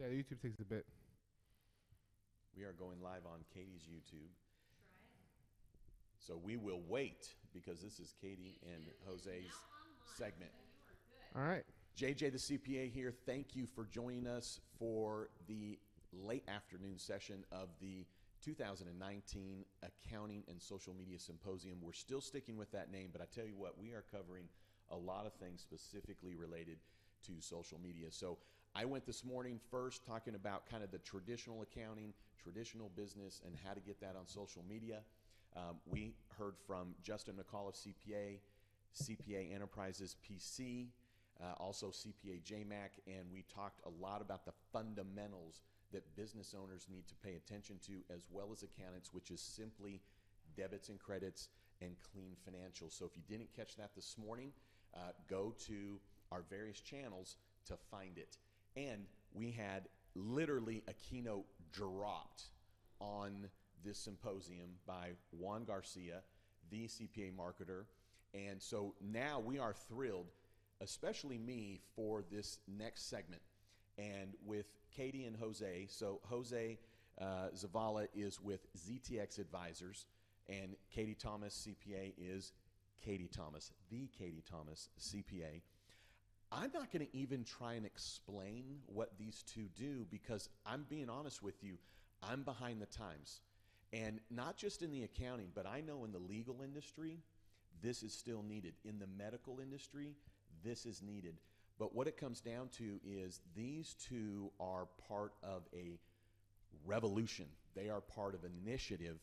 Yeah, YouTube takes a bit. We are going live on Katie's YouTube. So we will wait because this is Katie and Jose's segment. All right. JJ the CPA here. Thank you for joining us for the late afternoon session of the 2019 Accounting and Social Media Symposium. We're still sticking with that name, but I tell you what, we are covering a lot of things specifically related to social media. So I went this morning first talking about kind of the traditional accounting, traditional business, and how to get that on social media. We heard from Justin McCall of CPA, CPA Enterprises PC, also CPA JMAC, and we talked a lot about the fundamentals that business owners need to pay attention to, as well as accountants, which is simply debits and credits and clean financials. So if you didn't catch that this morning, go to our various channels to find it. And we had literally a keynote dropped on this symposium by Juan Garcia, the CPA marketer. And so now we are thrilled, especially me, for this next segment. And with Katie and Jose, so Jose Zavala is with ZTX Advisors, and Katie Thomas, CPA, is Katie Thomas, the Katie Thomas, CPA. I'm not going to even try and explain what these two do because I'm being honest with you, I'm behind the times. And not just in the accounting, but I know in the legal industry, this is still needed. In the medical industry, this is needed. But what it comes down to is these two are part of a revolution. They are part of an initiative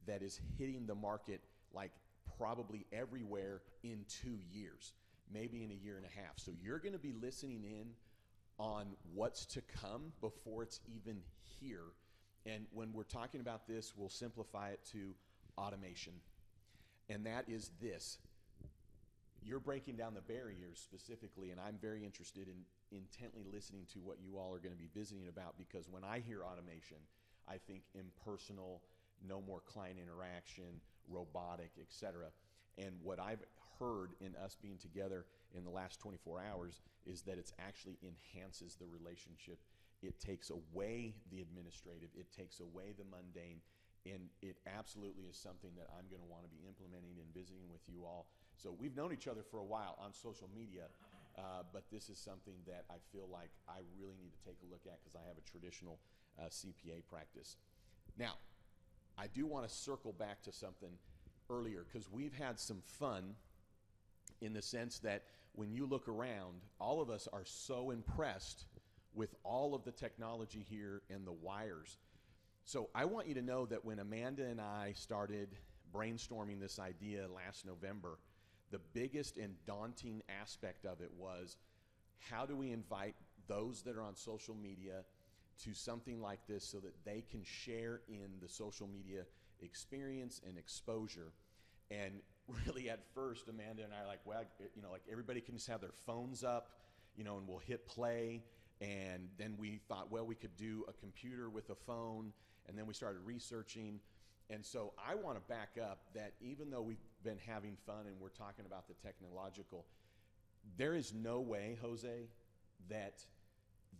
that is hitting the market like probably everywhere in 2 years, maybe in a year and a half. So you're going to be listening in on what's to come before it's even here. And when we're talking about this, we'll simplify it to automation. And that is this. You're breaking down the barriers specifically, and I'm very interested in intently listening to what you all are going to be visiting about, because when I hear automation, I think impersonal, no more client interaction, robotic, etc. And what I've heard in us being together in the last 24 hours is that it actually enhances the relationship. It takes away the administrative, it takes away the mundane, and it absolutely is something that I'm going to want to be implementing and visiting with you all. So we've known each other for a while on social media, but this is something that I feel like I really need to take a look at because I have a traditional CPA practice. Now, I do want to circle back to something earlier because we've had some fun in the sense that when you look around, all of us are so impressed with all of the technology here and the wires. So I want you to know that when Amanda and I started brainstorming this idea last November, the biggest and daunting aspect of it was, how do we invite those that are on social media to something like this so that they can share in the social media experience and exposure? And really at first, Amanda and I are like, well, like everybody can just have their phones up, and we'll hit play. And then we thought, well, we could do a computer with a phone. And then we started researching. And so I want to back up that even though we've been having fun and we're talking about the technological, there is no way, Jose, that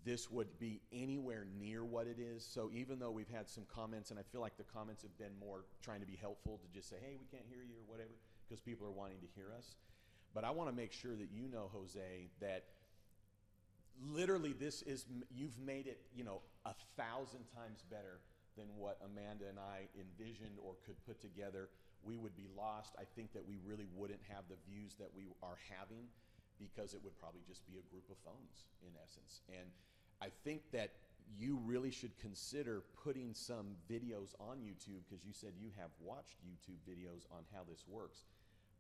this would be anywhere near what it is. So even though we've had some comments, and I feel like the comments have been more trying to be helpful to just say, hey, we can't hear you or whatever, because people are wanting to hear us. But I want to make sure that you know, Jose, that literally you've made it, 1,000 times better than what Amanda and I envisioned or could put together. We would be lost. I think that we really wouldn't have the views that we are having because it would probably just be a group of phones in essence. And I think that you really should consider putting some videos on YouTube, because you said you have watched YouTube videos on how this works.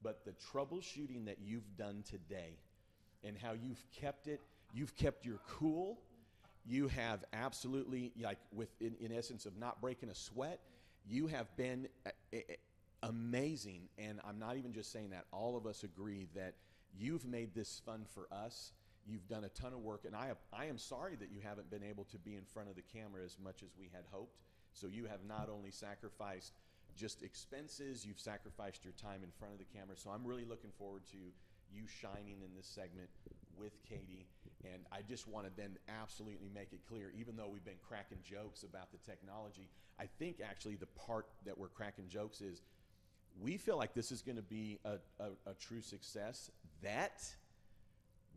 But the troubleshooting that you've done today and how you've kept your cool. You have absolutely, like in essence of not breaking a sweat, you have been amazing. And I'm not even just saying that. All of us agree that you've made this fun for us. You've done a ton of work. And I am sorry that you haven't been able to be in front of the camera as much as we had hoped. So you have not only sacrificed just expenses, you've sacrificed your time in front of the camera. So I'm really looking forward to you shining in this segment with Katie And I just want to then absolutely make it clear, even though we've been cracking jokes about the technology, I think actually the part that we're cracking jokes is we feel like this is going to be a true success. That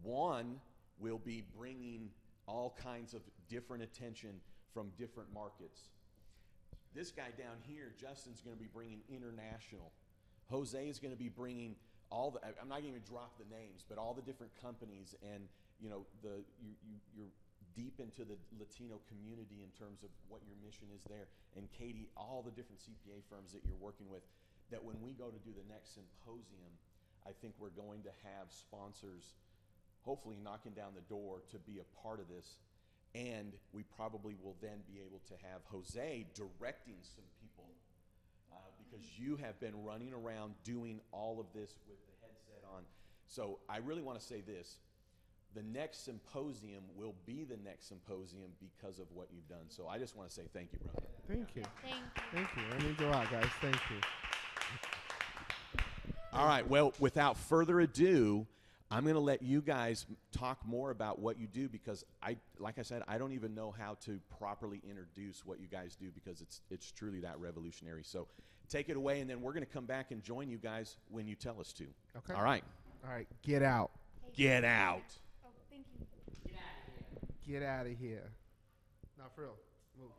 one will be bringing all kinds of different attention from different markets. This guy down here, Justin's going to be bringing international. Jose is going to be bringing all the, I'm not going to even drop the names, but all the different companies, and you know, you're deep into the Latino community in terms of what your mission is there. And Katie, all the different CPA firms that you're working with, that when we go to do the next symposium, I think we're going to have sponsors hopefully knocking down the door to be a part of this. And we probably will then be able to have Jose directing some people because you have been running around doing all of this with the headset on. So I really want to say this. The next symposium will be the next symposium because of what you've done. So I just want to say thank you, brother. Thank you. Thank you. Thank you. Let me go out, guys. Thank you. All right. Well, without further ado, I'm going to let you guys talk more about what you do because like I said, I don't even know how to properly introduce what you guys do because it's truly that revolutionary. So take it away, and then we're going to come back and join you guys when you tell us to. Okay. All right. All right. Get out. Get out. Oh, thank you. Get out of here. No, for real. Move.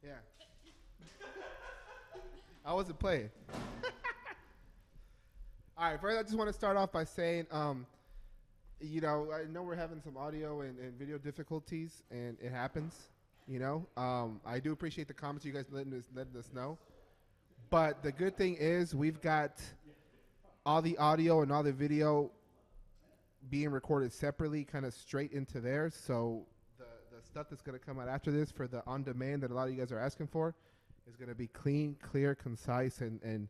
Yeah. I wasn't playing. All right. First, I just want to start off by saying, you know, I know we're having some audio and video difficulties, and it happens. You know, I do appreciate the comments you guys letting us know. But the good thing is we've got all the audio and all the video being recorded separately, kind of straight into there. So the stuff that's going to come out after this for the on-demand that a lot of you guys are asking for is going to be clean, clear, concise, and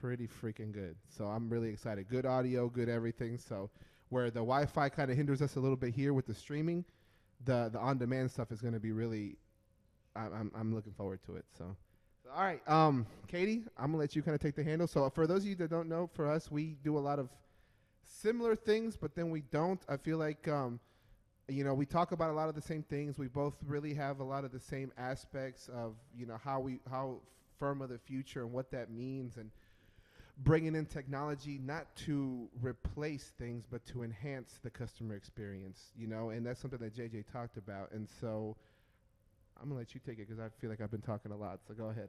pretty freaking good. So I'm really excited. Good audio, good everything. So where the Wi-Fi kind of hinders us a little bit here with the streaming, the on-demand stuff is going to be really, I'm looking forward to it. So all right, Katie, I'm going to let you kind of take the handle. So for those of you that don't know, for us, we do a lot of similar things, but then we don't. I feel like, you know, we talk about a lot of the same things. We both really have a lot of the same aspects of, you know, how firm of the future and what that means, and bringing in technology not to replace things, but to enhance the customer experience, you know, and that's something that JJ talked about. And so I'm going to let you take it because I feel like I've been talking a lot. So go ahead.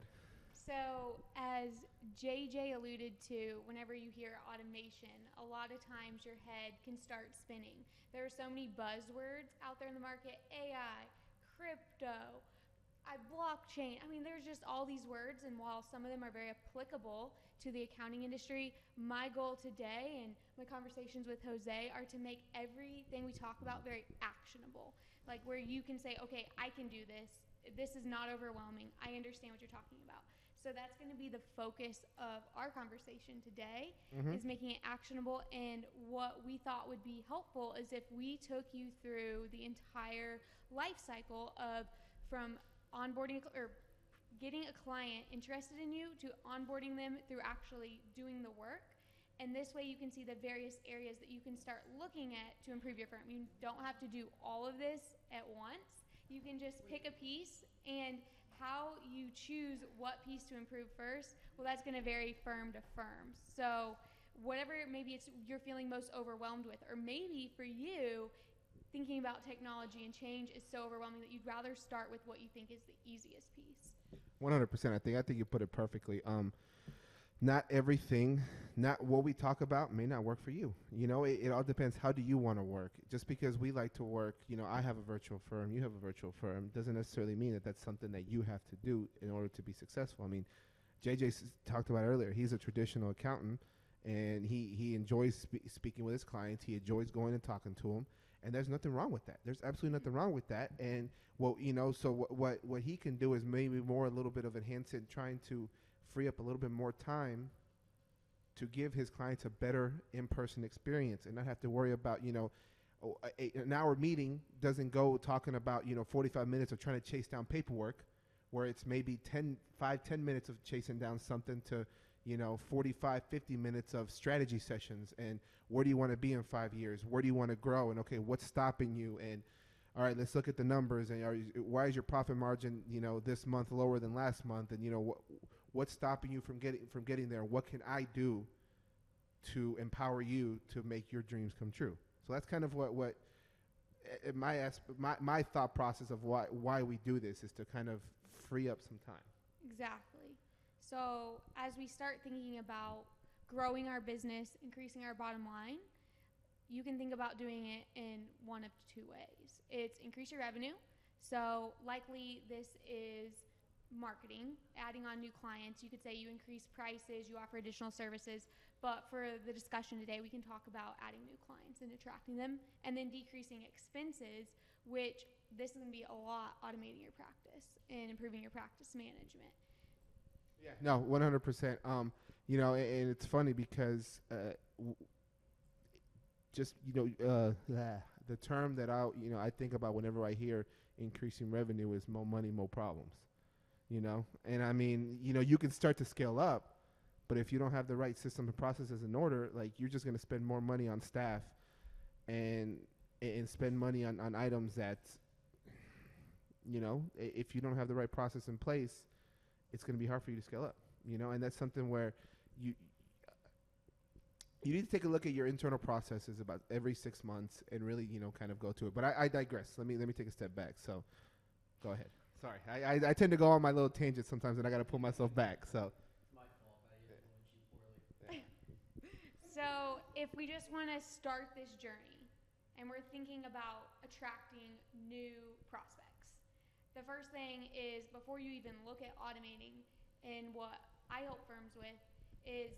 So as JJ alluded to, whenever you hear automation, a lot of times your head can start spinning. There are so many buzzwords out there in the market: AI, crypto, blockchain. I mean, there's just all these words, and while some of them are very applicable to the accounting industry, my goal today and my conversations with Jose are to make everything we talk about very actionable. Like where you can say, okay, I can do this. This is not overwhelming. I understand what you're talking about. So that's going to be the focus of our conversation today, is making it actionable. And what we thought would be helpful is if we took you through the entire life cycle of from onboarding or getting a client interested in you to onboarding them through actually doing the work. And this way you can see the various areas that you can start looking at to improve your firm. You don't have to do all of this at once. You can just pick a piece, and how you choose what piece to improve first, well, that's going to vary firm to firm. So whatever maybe it's you're feeling most overwhelmed with, or maybe for you, thinking about technology and change is so overwhelming that you'd rather start with what you think is the easiest piece. 100%. I think you put it perfectly. Not everything, not what we talk about may not work for you. You know, it all depends. How do you want to work? Just because we like to work, you know, I have a virtual firm, you have a virtual firm, doesn't necessarily mean that that's something that you have to do in order to be successful. I mean, JJ talked about earlier, he's a traditional accountant, and he enjoys speaking with his clients. He enjoys going and talking to them. And there's nothing wrong with that. There's absolutely nothing wrong with that. And what what he can do is maybe more a little bit of enhancing, trying to free up a little bit more time to give his clients a better in-person experience and not have to worry about, you know, an hour meeting doesn't go talking about, you know, 45 minutes of trying to chase down paperwork, where it's maybe 10 minutes of chasing down something to, 45, 50 minutes of strategy sessions, and where do you want to be in 5 years? Where do you want to grow? And okay, what's stopping you? And all right, let's look at the numbers. And why is your profit margin, this month lower than last month? And what's stopping you from getting there? What can I do to empower you to make your dreams come true? So that's kind of what my thought process of why we do this is to kind of free up some time. Exactly. So as we start thinking about growing our business, increasing our bottom line, you can think about doing it in one of two ways. It's increase your revenue. So likely this is marketing, adding on new clients. You could say you increase prices, you offer additional services. But for the discussion today, we can talk about adding new clients and attracting them, and then decreasing expenses, which this is going to be a lot automating your practice and improving your practice management. Yeah, no, 100%. And it's funny because the term that I think about whenever I hear increasing revenue is more money, more problems. And I mean, you can start to scale up, but if you don't have the right system and processes in order, like, you're just going to spend more money on staff and spend money on items that, if you don't have the right process in place, it's going to be hard for you to scale up, and that's something where you need to take a look at your internal processes about every 6 months and really, kind of go to it. But I digress. Let me take a step back. So go ahead. Sorry. I tend to go on my little tangents sometimes, and I got to pull myself back. So. It's my fault. I influenced you poorly. So if we just want to start this journey and we're thinking about attracting new prospects, the first thing is, before you even look at automating, and what I help firms with is,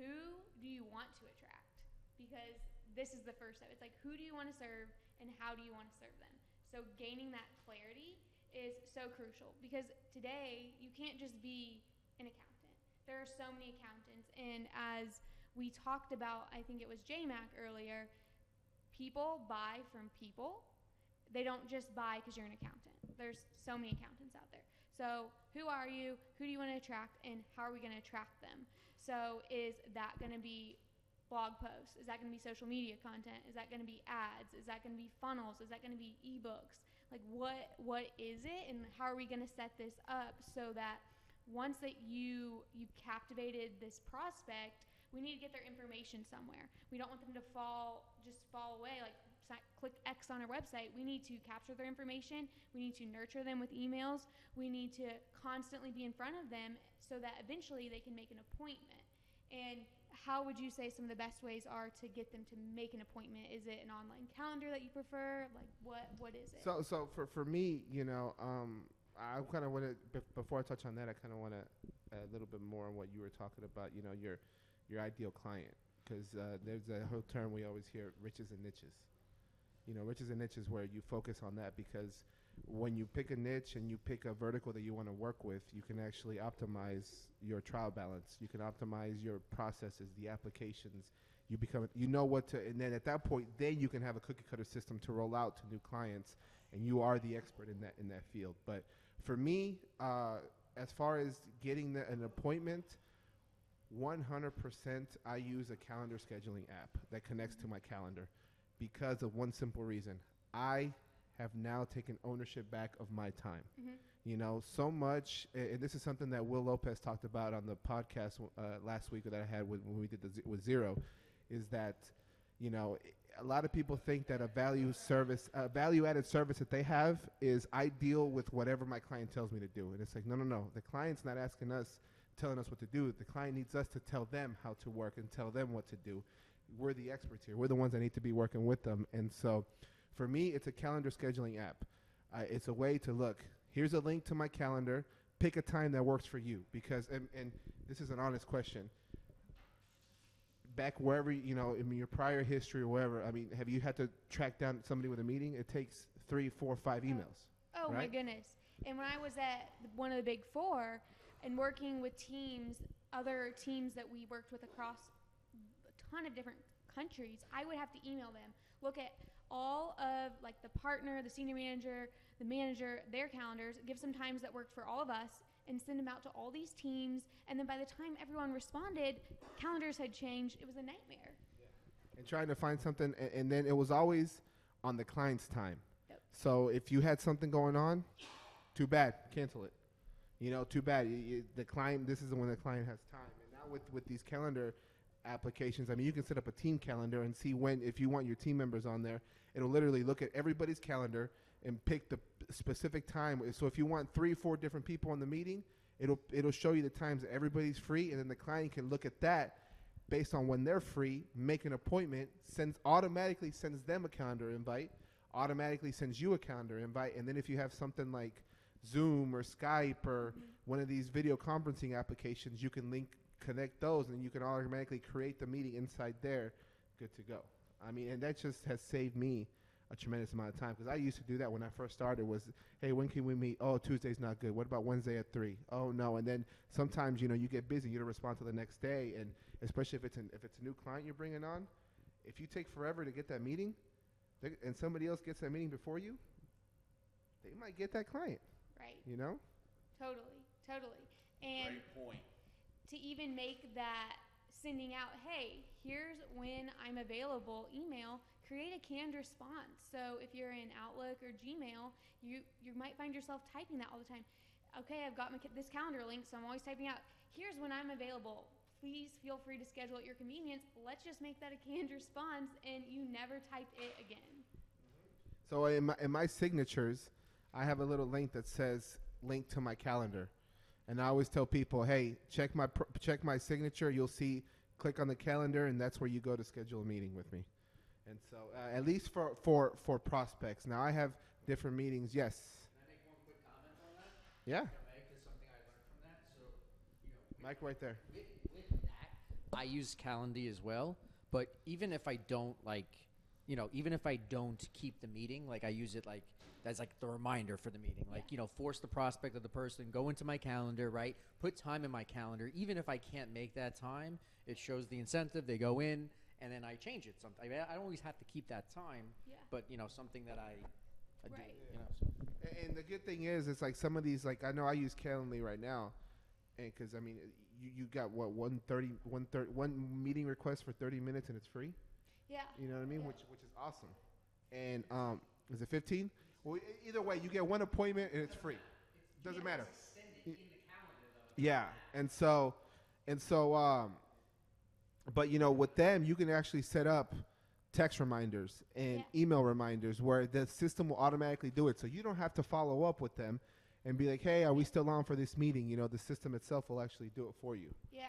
who do you want to attract? Because this is the first step. It's like, who do you want to serve and how do you want to serve them? So gaining that clarity is so crucial, because today you can't just be an accountant. There are so many accountants, and as we talked about, I think it was JMac earlier, people buy from people. They don't just buy because you're an accountant. There's so many accountants out there. So who are you? Who do you want to attract? And how are we going to attract them? So is that going to be blog posts? Is that going to be social media content? Is that going to be ads? Is that going to be funnels? Is that going to be ebooks? Like, what is it? And how are we going to set this up so that once that you captivated this prospect, we need to get their information somewhere. We don't want them to fall away, like click X on our website. We need to capture their information. We need to nurture them with emails. We need to constantly be in front of them so that eventually they can make an appointment. And how would you say some of the best ways are to get them to make an appointment? Is it an online calendar that you prefer? Like, what is it? So for me, I kind of want to, before I touch on that, I kind of want to a little bit more on what you were talking about, your ideal client. Because there's a whole term we always hear, riches and niches. Riches and niches, where you focus on that, because when you pick a niche and you pick a vertical that you want to work with, you can actually optimize your trial balance. You can optimize your processes, the applications. You know what to, and then at that point, then you can have a cookie cutter system to roll out to new clients, and you are the expert in that field. But for me, as far as getting an appointment, 100% I use a calendar scheduling app that connects to my calendar, because of one simple reason. I have now taken ownership back of my time. Mm-hmm. So much, and this is something that Will Lopez talked about on the podcast last week that I had when we did with Zero, is that, a lot of people think that a value-added service that they have is ideal with whatever my client tells me to do. And it's like, no. The client's not asking us, telling us what to do. The client needs us to tell them how to work and tell them what to do. We're the experts here. We're the ones that need to be working with them. And so for me, it's a calendar scheduling app. It's a way to look, here's a link to my calendar, pick a time that works for you. Because, and this is an honest question, back wherever, in your prior history or wherever, have you had to track down somebody with a meeting? It takes 3, 4, 5 emails. Oh right? My goodness. And when I was at one of the big four and working with other teams that we worked with across a ton of different countries, I would have to email them, look at all of the partner, the senior manager, the manager, their calendars, give some times that worked for all of us, and send them out to all these teams. And then by the time everyone responded, calendars had changed. It was a nightmare. And trying to find something, and then it was always on the client's time. Yep. So if you had something going on, too bad, cancel it. Too bad. The client, this is when the client has time. And now with these calendar applications, I mean, you can set up a team calendar and see when, if you want your team members on there, it'll literally look at everybody's calendar and pick the specific time. So if you want 3 or 4 different people on the meeting, it'll show you the times that everybody's free, and then the client can look at that based on when they're free, make an appointment, automatically sends them a calendar invite, automatically sends you a calendar invite, and then if you have something like Zoom or Skype or one of these video conferencing applications, you can connect those, and you can automatically create the meeting inside there. Good to go. I mean, and that just has saved me a tremendous amount of time, because I used to do that when I first started. Was, hey, when can we meet? Oh, Tuesday's not good. What about Wednesday at 3? Oh no. And then sometimes you get busy, you don't respond to the next day, and especially if it's a new client you're bringing on, if you take forever to get that meeting, and somebody else gets that meeting before you, they might get that client. Right. Totally. And Great point. to even make that sending out, hey, here's when I'm available email, create a canned response. So if you're in Outlook or Gmail, you might find yourself typing that all the time. Okay, I've got this calendar link, so I'm always typing out, here's when I'm available. Please feel free to schedule at your convenience. Let's just make that a canned response, and you never type it again. So in my signatures, I have a little link that says link to my calendar. And I always tell people, hey, check my signature. You'll see, click on the calendar, and that's where you go to schedule a meeting with me. And so at least for prospects. Now I have different meetings. Yes. Can I make one quick comment on that? Yeah. Because something I learned from that. So, Mike right there. with that, I use Calendly as well. But even if I don't even if I don't keep the meeting, like I use it as the reminder for the meeting, force the prospect of the person, go into my calendar, right? Put time in my calendar. Even if I can't make that time, it shows the incentive. They go in, and then I change it. Sometimes I don't always have to keep that time, but something that I Right. do. So. And the good thing is, it's like some of these, I know I use Calendly right now, and because I mean, you got what, one meeting request for 30 minutes, and it's free. Yeah. You know what I mean? Which is awesome. And is it 15? Well, either way, you get one appointment and it's free. Doesn't matter. Yeah, and so, but with them, you can actually set up text reminders and email reminders where the system will automatically do it. So you don't have to follow up with them and be like, hey, are we still on for this meeting? The system itself will actually do it for you. Yeah.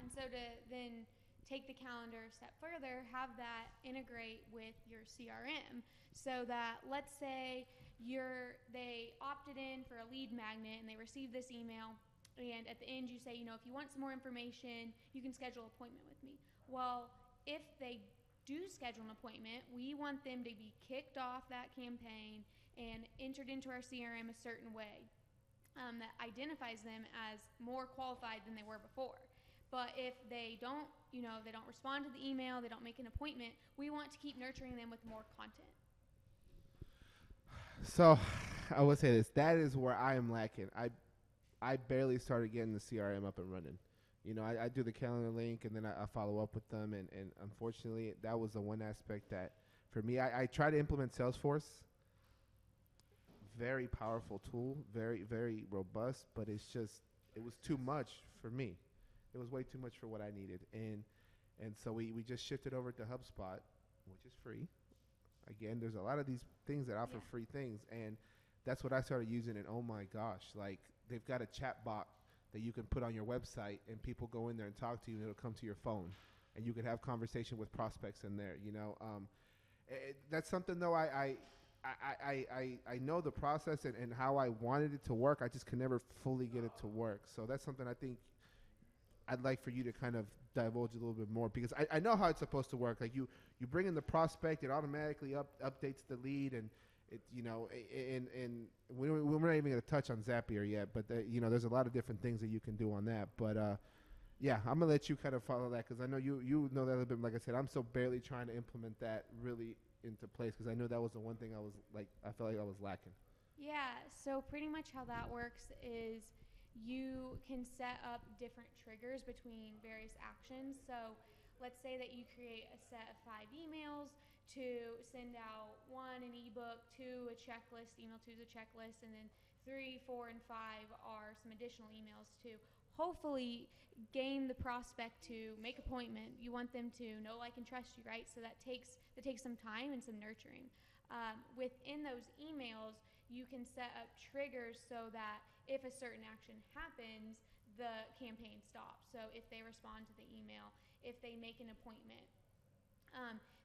And so to then take the calendar a step further, have that integrate with your CRM, so that, let's say they opted in for a lead magnet and they received this email, and at the end you say, if you want some more information, you can schedule an appointment with me. Well, if they do schedule an appointment, we want them to be kicked off that campaign and entered into our CRM a certain way that identifies them as more qualified than they were before. But if they don't, they don't respond to the email, they don't make an appointment, we want to keep nurturing them with more content. So I would say this. That is where I am lacking. I barely started getting the CRM up and running. I do the calendar link, and then I follow up with them. And unfortunately, that was the one aspect that, for me, I try to implement Salesforce. Very powerful tool, very, very robust, but it was too much for me. It was way too much for what I needed. And so we just shifted over to HubSpot, which is free. Again, there's a lot of these things that offer free things, and that's what I started using. And oh my gosh, they've got a chat bot that you can put on your website, and people go in there and talk to you, and it'll come to your phone, and you can have conversation with prospects in there. That's something though I know the process and how I wanted it to work. I just can never fully get it to work. So that's something I think I'd like for you to kind of divulge a little bit more, because I know how it's supposed to work. Like you bring in the prospect, it automatically updates the lead, and it and we're not even going to touch on Zapier yet, but there's a lot of different things that you can do on that. But I'm gonna let you kind of follow that, because I know you know that a little bit. Like I said, I'm so barely trying to implement that really into place, because I know that was the one thing I felt like I was lacking. Yeah, so pretty much how that works is you can set up different triggers between various actions. So let's say that you create a set of 5 emails to send out: 1, an ebook; 2, a checklist. Email 2 is a checklist, and then 3, 4, and 5 are some additional emails to hopefully gain the prospect to make appointment. You want them to know, like, and trust you, right? So that takes some time and some nurturing. Within those emails, you can set up triggers so that if a certain action happens, the campaign stops. So if they respond to the email, if they make an appointment.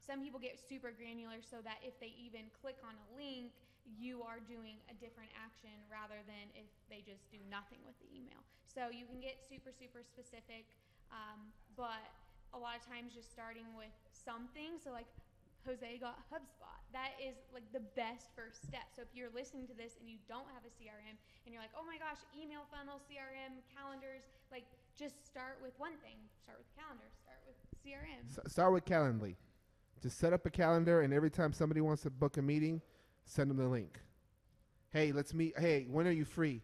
Some people get super granular so that if they even click on a link, you are doing a different action rather than if they just do nothing with the email. So you can get super, super specific, but a lot of times just starting with something. So like Jose got HubSpot. That is like the best first step. So if you're listening to this and you don't have a CRM and you're like, oh my gosh, email funnel, CRM, calendars, like just start with one thing. Start with calendar, start with CRM. Start with Calendly. Just set up a calendar, and every time somebody wants to book a meeting, send them the link. Hey, let's meet. Hey, when are you free?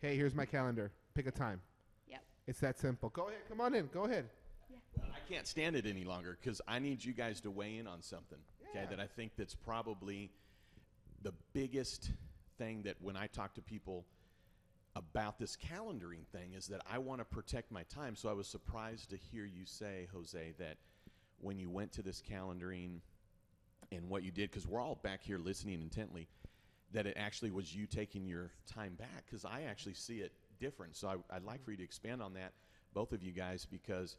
Hey, here's my calendar. Pick a time. Yep. It's that simple. Go ahead. Come on in. Go ahead. Yeah. Well, I can't stand it any longer because I need you guys to weigh in on something, okay, that I think that's probably the biggest thing that when I talk to people about this calendaring thing is that I want to protect my time. So I was surprised to hear you say, Jose, that when you went to this calendaring and what you did, because we're all back here listening intently, that it actually was you taking your time back, because I actually see it different. So I'd like for you to expand on that, both of you guys, because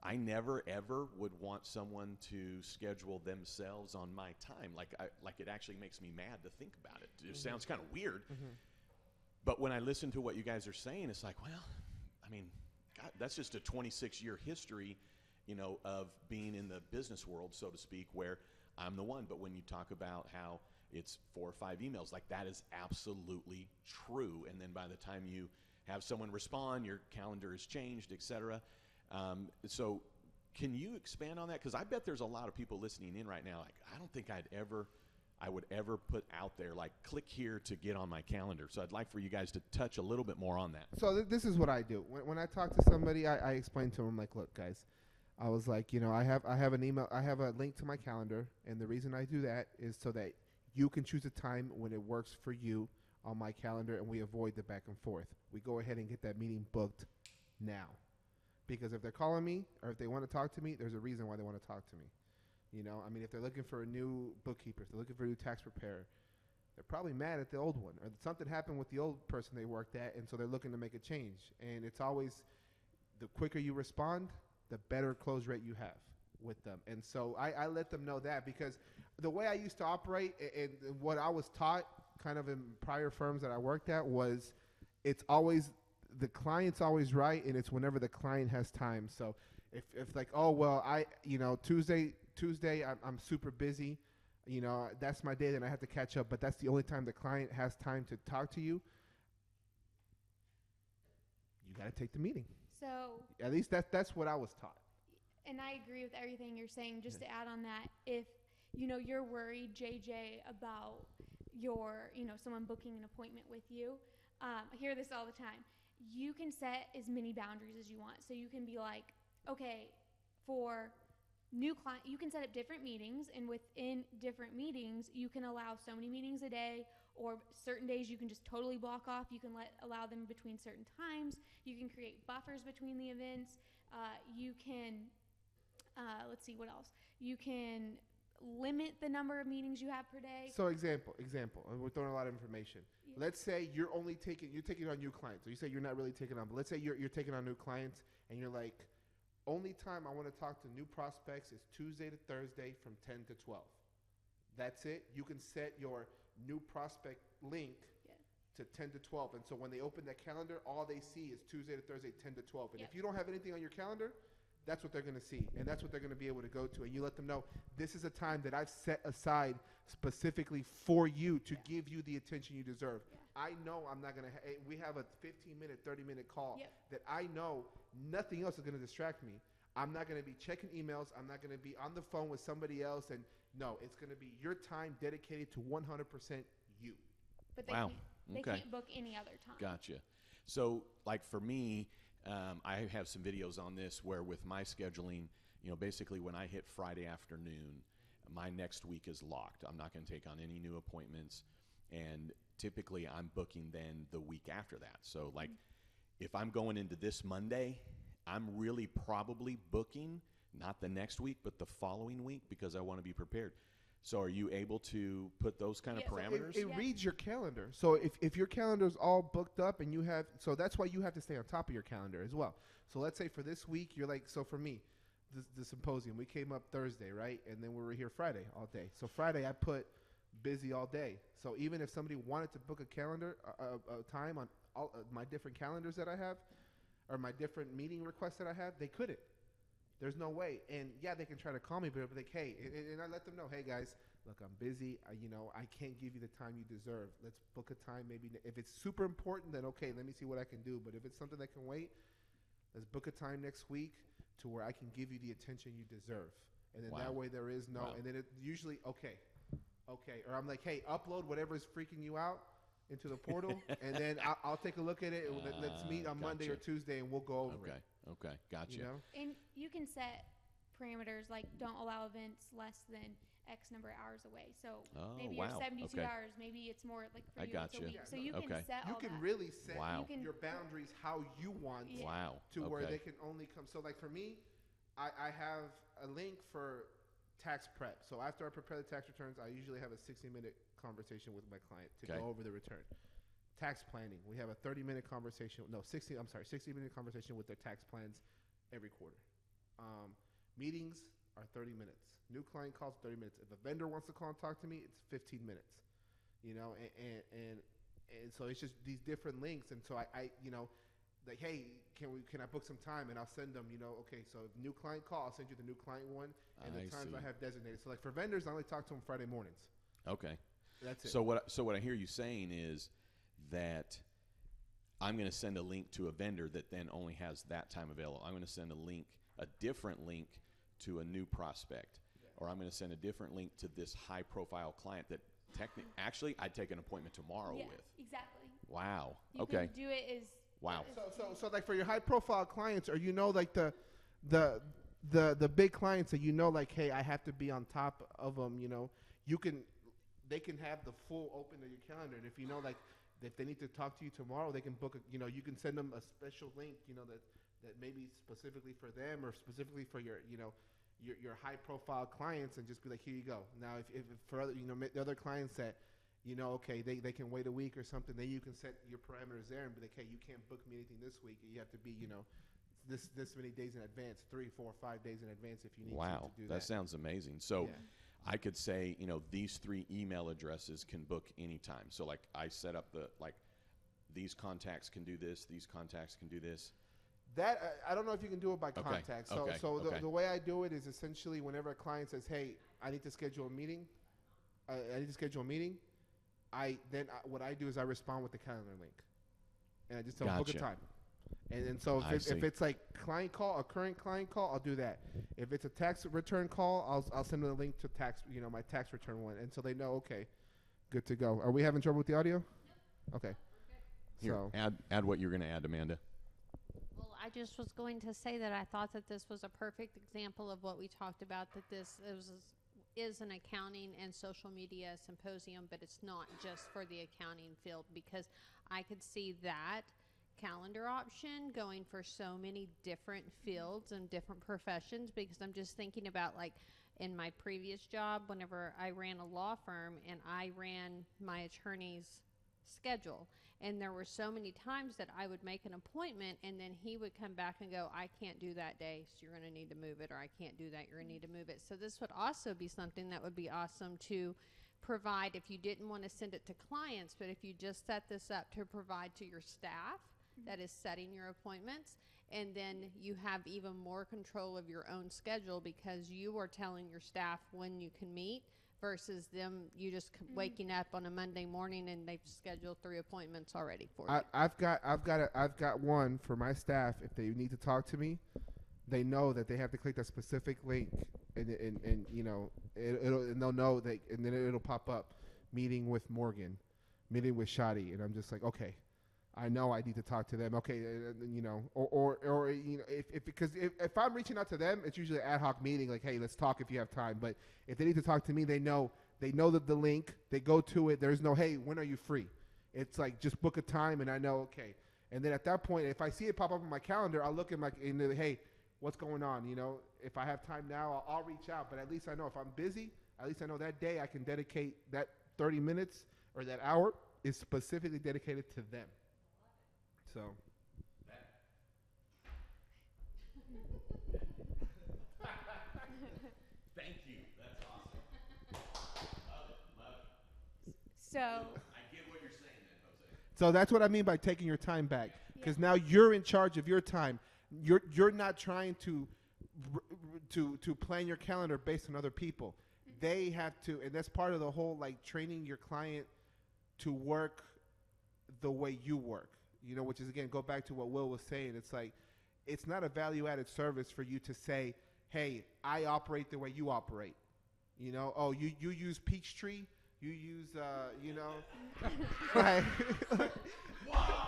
I never ever would want someone to schedule themselves on my time. Like it actually makes me mad to think about it. It sounds kind of weird. But when I listen to what you guys are saying, it's like, well, I mean, God, that's just a 26-year history, you know, of being in the business world, so to speak, where I'm the one. But when you talk about how it's 4 or 5 emails, like that is absolutely true. And then by the time you have someone respond, your calendar has changed, et cetera. So can you expand on that? Because I bet there's a lot of people listening in right now. Like, I don't think I would ever put out there, like, click here to get on my calendar. So I'd like for you guys to touch a little bit more on that. So this is what I do. When I talk to somebody, I explain to them, like, look, guys, I was like, you know, I have an email, I have a link to my calendar, and the reason I do that is so that you can choose a time when it works for you on my calendar, and we avoid the back and forth. We go ahead and get that meeting booked now. Because if they're calling me or if they want to talk to me, there's a reason why they want to talk to me. You know, I mean, if they're looking for a new bookkeeper, if they're looking for a new tax preparer, they're probably mad at the old one, or something happened with the old person they worked at, and so they're looking to make a change. And it's always the quicker you respond, the better close rate you have with them. And so I let them know that, because the way I used to operate and what I was taught kind of in prior firms that I worked at was it's always the client's always right, and it's whenever the client has time. So if like, oh, well, Tuesday I'm super busy, you know, that's my day, then I have to catch up, but that's the only time the client has time to talk to you, you got to take the meeting. So At least that's what I was taught. and I agree with everything you're saying. Just to add on that, if you know you're worried, JJ, about someone booking an appointment with you, I hear this all the time. You can set as many boundaries as you want. So you can be like, okay, for new client, you can set up different meetings, and within different meetings, you can allow so many meetings a day, or certain days you can just totally block off. You can allow them between certain times. You can create buffers between the events. You can, let's see, what else? You can limit the number of meetings you have per day. So example, and we're throwing a lot of information. Yeah. Let's say you're taking on new clients. So you say you're not really taking on, but let's say you're taking on new clients, and you're like, only time I want to talk to new prospects is Tuesday to Thursday from 10 to 12. That's it. You can set your new prospect link to 10 to 12. And so when they open that calendar, all they see is Tuesday to Thursday, 10 to 12. And if you don't have anything on your calendar, that's what they're going to see. And that's what they're going to be able to go to. And you let them know, this is a time that I've set aside specifically for you to give you the attention you deserve. I know I'm not going to we have a 15-minute, 30-minute call that I know nothing else is going to distract me. I'm not going to be checking emails. I'm not going to be on the phone with somebody else. And no, it's going to be your time dedicated to 100% you. But they can't book any other time. Gotcha. So, like for me, I have some videos on this where with my scheduling, basically when I hit Friday afternoon, my next week is locked. I'm not going to take on any new appointments. And typically I'm booking then the week after that. So like if I'm going into this Monday, I'm really probably booking not the next week, but the following week because I want to be prepared. So are you able to put those kind of Yeah. parameters? It reads your calendar. So if your calendar is all booked up and you have, so that's why you have to stay on top of your calendar as well. So let's say for this week, you're like, so for me, the symposium, we came up Thursday, right? And then we were here Friday all day. So Friday I put busy all day. So even if somebody wanted to book a calendar, a time on all my different calendars that I have, or my different meeting requests that I have, they couldn't. There's no way. And yeah, they can try to call me, but it'll be like, hey, and I let them know, hey guys, look, I'm busy. I can't give you the time you deserve. Let's book a time. Maybe if it's super important, then okay, let me see what I can do. But if it's something that can wait, let's book a time next week to where I can give you the attention you deserve. And then that way there is no, and then it usually, okay. Or I'm like, hey, upload whatever is freaking you out into the portal, and then I'll take a look at it. Let's meet on Monday or Tuesday, and we'll go over it. Okay, gotcha. You know? And you can set parameters like don't allow events less than X number of hours away. So maybe you're 72 hours. Maybe it's more like for I you it's gotcha. a week. So you can set You all can that. really set can your boundaries how you want to where they can only come. So like for me, I have a link for tax prep. So after I prepare the tax returns, I usually have a 60-minute conversation with my client to go over the return. Tax planning, we have a 60-minute conversation with their tax plans every quarter. Meetings are 30 minutes. New client calls, 30 minutes. If a vendor wants to call and talk to me, it's 15 minutes. And so it's just these different links. And so I like, hey, can I book some time? And I'll send them, okay, so if new client call, I'll send you the new client one and the times I have designated. So like for vendors, I only talk to them Friday mornings. Okay. That's it. So what I hear you saying is that I'm going to send a link to a vendor that then only has that time available. I'm going to send a different link to a new prospect, or I'm going to send a different link to this high-profile client that actually I'd take an appointment tomorrow with. Exactly. Wow. You can do it as wow. So like for your high-profile clients, or like the big clients that like, hey, I have to be on top of them. They can have the full open of your calendar, and if like if they need to talk to you tomorrow, they can book you can send them a special link, that maybe specifically for them or specifically for your your high profile clients, and just be like, here you go. Now if for other the other clients that okay, they can wait a week or something, then you can set your parameters there and be like, hey, you can't book me anything this week. You have to be this many days in advance, 3, 4, 5 days in advance if you need to do that. That sounds amazing. So I could say, these 3 email addresses can book anytime. So like I set up these contacts can do this, these contacts can do this. That I don't know if you can do it by contact. So the way I do it is essentially whenever a client says, hey, I need to schedule a meeting, what I do is I respond with the calendar link, and I just tell them book a time. And so if it's like client call, a current client call, I'll do that. If it's a tax return call, I'll send them a link to tax, my tax return one, and so they know, okay, good to go. Are we having trouble with the audio? Okay. Here, add what you're going to add, Amanda. Well, I just was going to say that I thought that this was a perfect example of what we talked about, that this is an accounting and social media symposium, but it's not just for the accounting field, because I could see that calendar option going for so many different fields and different professions, because I'm just thinking about like in my previous job, whenever I ran a law firm and I ran my attorney's schedule, and there were so many times that I would make an appointment and then he would come back and go, I can't do that day, so you're going to need to move it, or I can't do that, you're going to need to move it. So this would also be something that would be awesome to provide if you didn't want to send it to clients, but if you just set this up to provide to your staff that is setting your appointments, and then you have even more control of your own schedule because you are telling your staff when you can meet versus them just waking up on a Monday morning and they've scheduled 3 appointments already for you. I've got one for my staff. If they need to talk to me, they know that they have to click that specific link, and they'll know that, and then it'll pop up, meeting with Morgan, meeting with Shadi, and I'm just like, okay, I know I need to talk to them. Okay, you know, or you know, if I'm reaching out to them, it's usually an ad hoc meeting. Like, hey, let's talk if you have time. But if they need to talk to me, they know that the link. They go to it. There's no, hey, when are you free? It's like just book a time, and I know, okay. And then at that point, if I see it pop up on my calendar, I'll look at hey, what's going on? You know, if I have time now, I'll reach out. But at least I know if I'm busy, at least I know that day I can dedicate that 30 minutes or that hour is specifically dedicated to them. So. Thank you. That's awesome. Love it. So I get what you're saying then, Jose. So that's what I mean by taking your time back, because now you're in charge of your time. You're not trying to plan your calendar based on other people. They have to, and that's part of the whole like training your client to work the way you work. You know, which is again go back to what Will was saying. It's like it's not a value-added service for you to say, "Hey, I operate the way you operate." You know, oh, you use Peachtree. You use, you know,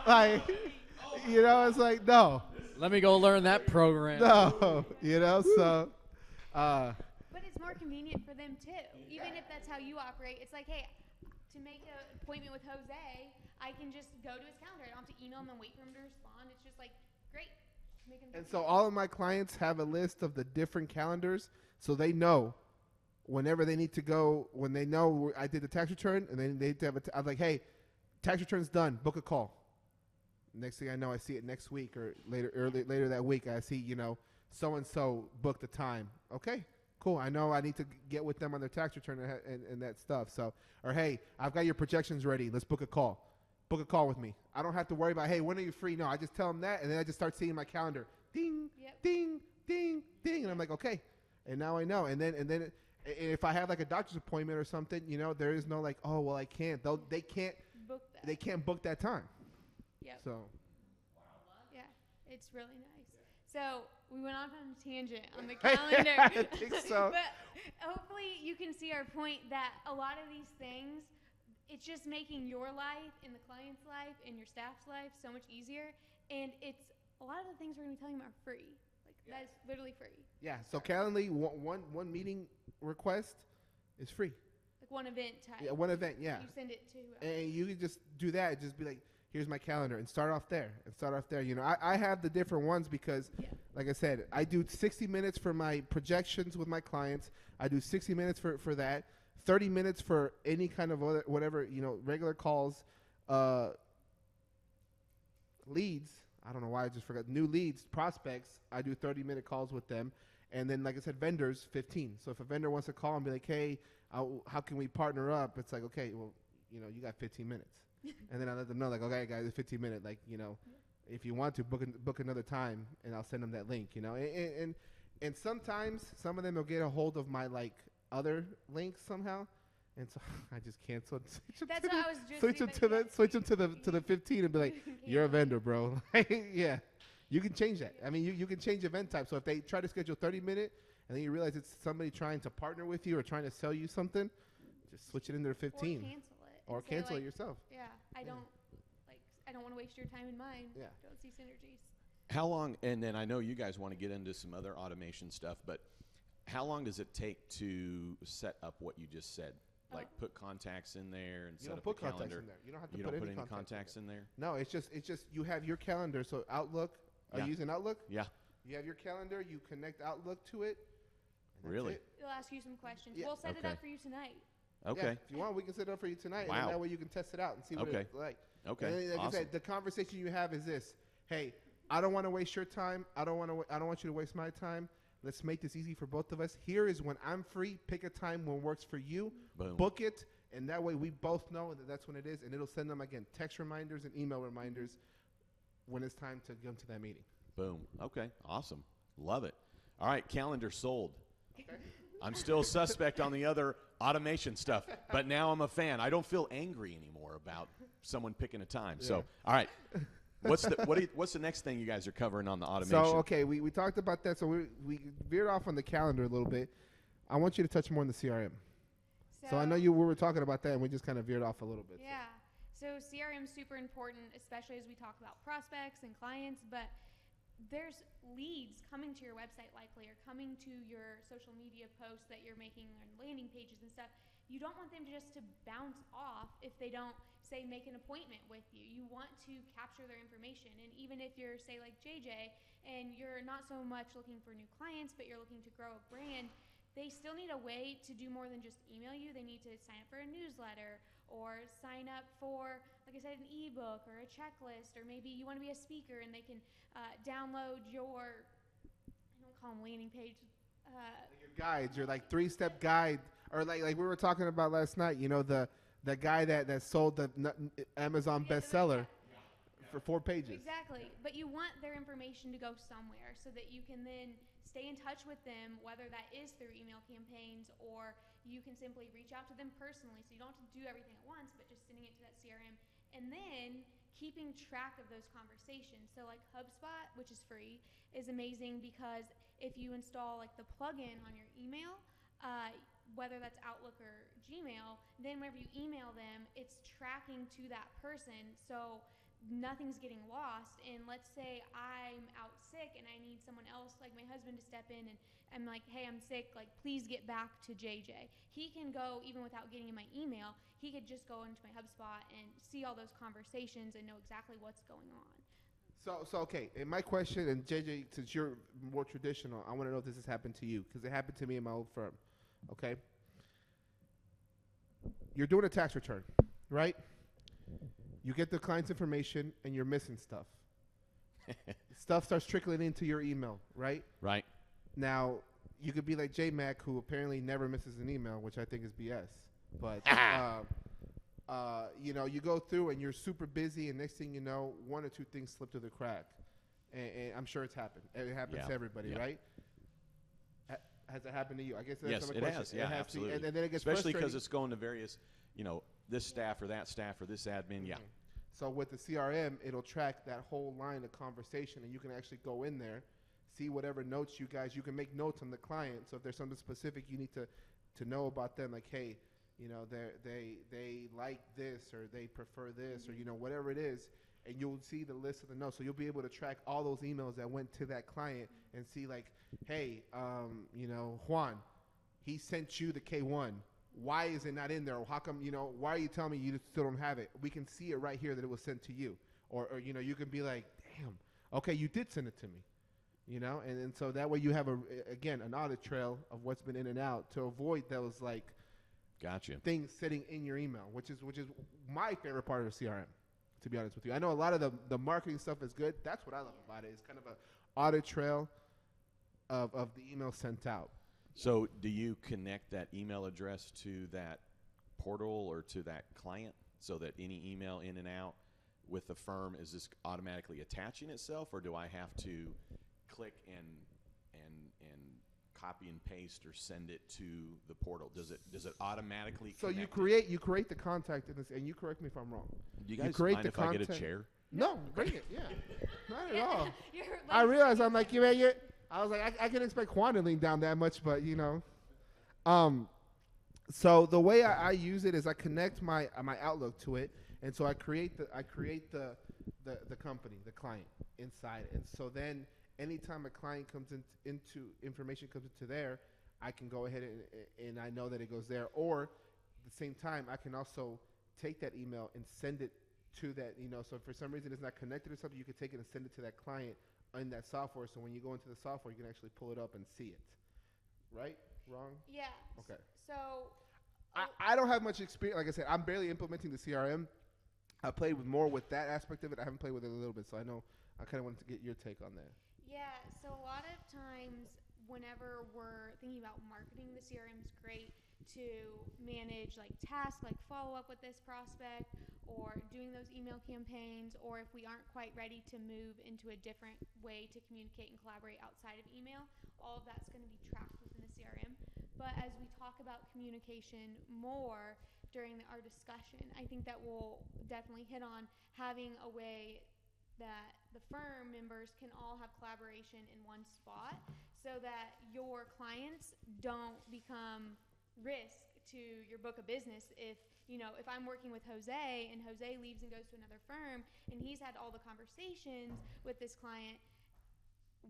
like, you know, it's like, no. Let me go learn that program. No, you know, so. but it's more convenient for them too. Even if that's how you operate, it's like, hey, to make an appointment with Jose, I can just go to his calendar. I don't have to email him and wait for him to respond. It's just like, great. Make him And so all of my clients have a list of the different calendars, so they know whenever they need to go, when they know I did the tax return, and then they have I'm like, hey, tax return's done. Book a call. Next thing I know, I see it next week or later that week. I see, you know, so and so booked the time. Okay, cool. I know I need to get with them on their tax return and that stuff. So, or hey, I've got your projections ready. Let's book a call. Book a call with me. I don't have to worry about, hey, when are you free? No, I just tell them that, and then I just start seeing my calendar. Ding, ding, ding, ding, and I'm like, okay. And now I know. And then if I have like a doctor's appointment or something, you know, there is no like, oh, well, I can't. They can't book that. They can't book that time. Yep. So. Yeah, it's really nice. So we went off on a tangent on the calendar. I think so. But hopefully you can see our point that a lot of these things, it's just making your life and the client's life and your staff's life so much easier. And it's a lot of the things we're going to be talking about are free. Like that is literally free. Yeah. So Calendly, one meeting request is free. Like one event type. Yeah, one event. Yeah. You send it to whoever. And you can just do that. Just be like, here's my calendar, and start off there. You know, I have the different ones because, like I said, I do 60 minutes for my projections with my clients. I do 60 minutes for that. 30 minutes for any kind of other, whatever, you know, regular calls, leads. I don't know why I just forgot. New leads, prospects. I do 30-minute calls with them. And then, like I said, vendors, 15. So if a vendor wants to call and be like, hey, how can we partner up? It's like, okay, well, you know, you got 15 minutes. And then I let them know, like, okay, guys, it's 15 minutes. Like, you know, if you want to, book another time, and I'll send them that link, you know. And sometimes some of them will get a hold of my, like, other links somehow. And so I just cancel. That's what I was just switch them to the 15 and be like, you're a vendor, bro. Yeah, you can change that. I mean, you can change event type. So if they try to schedule 30-minute and then you realize it's somebody trying to partner with you or trying to sell you something, just switch it into 15. Or cancel it yourself. Yeah, I don't want to waste your time and mine. Yeah. Don't see synergies. How long, and then I know you guys want to get into some other automation stuff, but how long does it take to set up what you just said? Like put contacts in there and You set don't up put the contacts calendar? in there. You don't have to You put don't any put any contacts contacts in there? No, it's just you have your calendar. So Outlook, are you using Outlook? Yeah. You have your calendar. You connect Outlook to it. and that's Really? it. They'll ask you some questions. Yeah. We'll set it Okay. up for you tonight. Okay. Yeah, if you want, we can set it up for you tonight. Wow. And then that way you can test it out and see what Okay. it's like. Okay. And then, like I Awesome. said, the conversation you have is this: hey, I don't want to waste your time. I don't want you to waste my time. Let's make this easy for both of us. Here is when I'm free. Pick a time when works for you. Boom. Book it, and that way we both know that that's when it is, and it'll send them again text reminders and email reminders when it's time to come to that meeting. Boom. Okay. Awesome. Love it. All right. Calendar sold. Okay. I'm still a suspect on the other automation stuff, but now I'm a fan. I don't feel angry anymore about someone picking a time. Yeah. So, all right. What's the next thing you guys are covering on the automation? So, okay, we talked about that. So we veered off on the calendar a little bit. I want you to touch more on the CRM. So I know we were talking about that, and we just kind of veered off a little bit. Yeah. So CRM is super important, especially as we talk about prospects and clients, but there's leads coming to your website likely, or coming to your social media posts that you're making on landing pages and stuff. You don't want them just to bounce off if they don't, say, make an appointment with you. You want to capture their information. And even if you're, say, like JJ, and you're not so much looking for new clients, but you're looking to grow a brand, they still need a way to do more than just email you. They need to sign up for a newsletter, or sign up for, like I said, an ebook or a checklist, or maybe you want to be a speaker and they can download your, I don't call them landing page, Like your guides, your like 3-step guide, or like we were talking about last night. You know, the guy that sold the Amazon bestseller for 4 pages. Exactly. But you want their information to go somewhere so that you can then stay in touch with them, whether that is through email campaigns, or you can simply reach out to them personally. So you don't have to do everything at once, but just sending it to that CRM. And then keeping track of those conversations. So like HubSpot, which is free, is amazing because if you install like the plugin on your email, whether that's Outlook or Gmail, then whenever you email them, it's tracking to that person. So nothing's getting lost. And let's say I'm out sick and I need someone else, like my husband, to step in, and I'm like, hey, I'm sick, like please get back to JJ. He can go, even without getting in my email, he could just go into my HubSpot and see all those conversations and know exactly what's going on. So okay, and my question, and JJ, since you're more traditional, I want to know if this has happened to you, because it happened to me in my old firm. Okay, you're doing a tax return, right? You get the client's information and you're missing stuff. Stuff starts trickling into your email, right? Right. Now, you could be like J-Mac, who apparently never misses an email, which I think is BS. But, you know, you go through and you're super busy, and next thing you know, 1 or 2 things slip through the crack. And I'm sure it's happened. It happens to everybody, right? Has it happened to you? I guess that's Yes, my it question. has. Yeah, absolutely. And then it gets especially frustrating. because it's going to various, you know, this staff or that staff or this admin. Yeah. So with the CRM, it'll track that whole line of conversation, and you can actually go in there, see whatever notes you can make notes on the client. So if there's something specific you need to know about them, like, hey, you know, they like this, or they prefer this, or, you know, whatever it is, and you'll see the list of the notes. So you'll be able to track all those emails that went to that client and see, like, hey, you know, Juan, he sent you the K1. Why is it not in there? How come, you know, why are you telling me you still don't have it? We can see it right here that it was sent to you. Or you know, you can be like, damn, okay, you did send it to me. You know, and so that way you have, again, an audit trail of what's been in and out to avoid those, like, Gotcha. things sitting in your email, which is my favorite part of the CRM, to be honest with you. I know a lot of the marketing stuff is good. That's what I love about it. It's kind of an audit trail of the email sent out. So do you connect that email address to that portal or to that client so that any email in and out with the firm is just automatically attaching itself, or do I have to click and copy and paste or send it to the portal? Does it automatically So connect you create the contact in this, and you correct me if I'm wrong. Do you guys create mind the if I get a content. chair? No, bring it. Yeah, not at all. You're I like- realized I'm like, I was like, I can expect Juan to lean down that much, but you know. So the way I use it is I connect my Outlook to it, and so I create the company, the client inside, and so then anytime a client comes into information comes into there, I can go ahead and I know that it goes there. Or at the same time, I can also take that email and send it to that, you know. So if for some reason it's not connected or something, you can take it and send it to that client in that software. So when you go into the software, you can actually pull it up and see it. Right? Wrong? Yeah. Okay. So I don't have much experience. Like I said, I'm barely implementing the CRM. I played more with that aspect of it. I haven't played with it a little bit, so I know I kind of wanted to get your take on that. yeah, so a lot of times whenever we're thinking about marketing, the CRM is great to manage like tasks, like follow up with this prospect, or doing those email campaigns, or if we aren't quite ready to move into a different way to communicate and collaborate outside of email, all of that's going to be tracked within the CRM. But as we talk about communication more during our discussion, I think that we'll definitely hit on having a way that the firm members can all have collaboration in one spot, so that your clients don't become risk to your book of business if you know, if I'm working with Jose and Jose leaves and goes to another firm and he's had all the conversations with this client,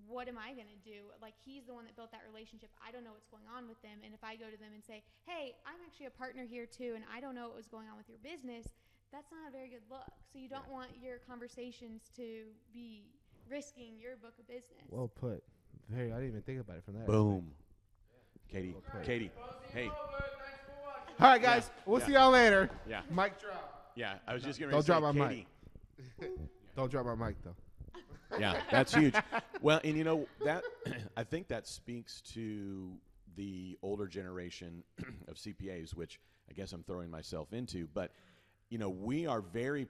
what am I going to do? Like, he's the one that built that relationship. I don't know what's going on with them. And if I go to them and say, hey, I'm actually a partner here too, and I don't know what was going on with your business, that's not a very good look. So you don't want your conversations to be risking your book of business. Well put. Very. I didn't even think about it from that. Boom. Katie, Well put. Katie, hey. All right, guys. We'll see y'all later. Yeah. Mic drop. Yeah, I was just going to Don't say, drop my Katie. Don't drop my mic though. Yeah, that's huge. Well, and you know, that I think that speaks to the older generation of CPAs, which I guess I'm throwing myself into. But, you know, we are very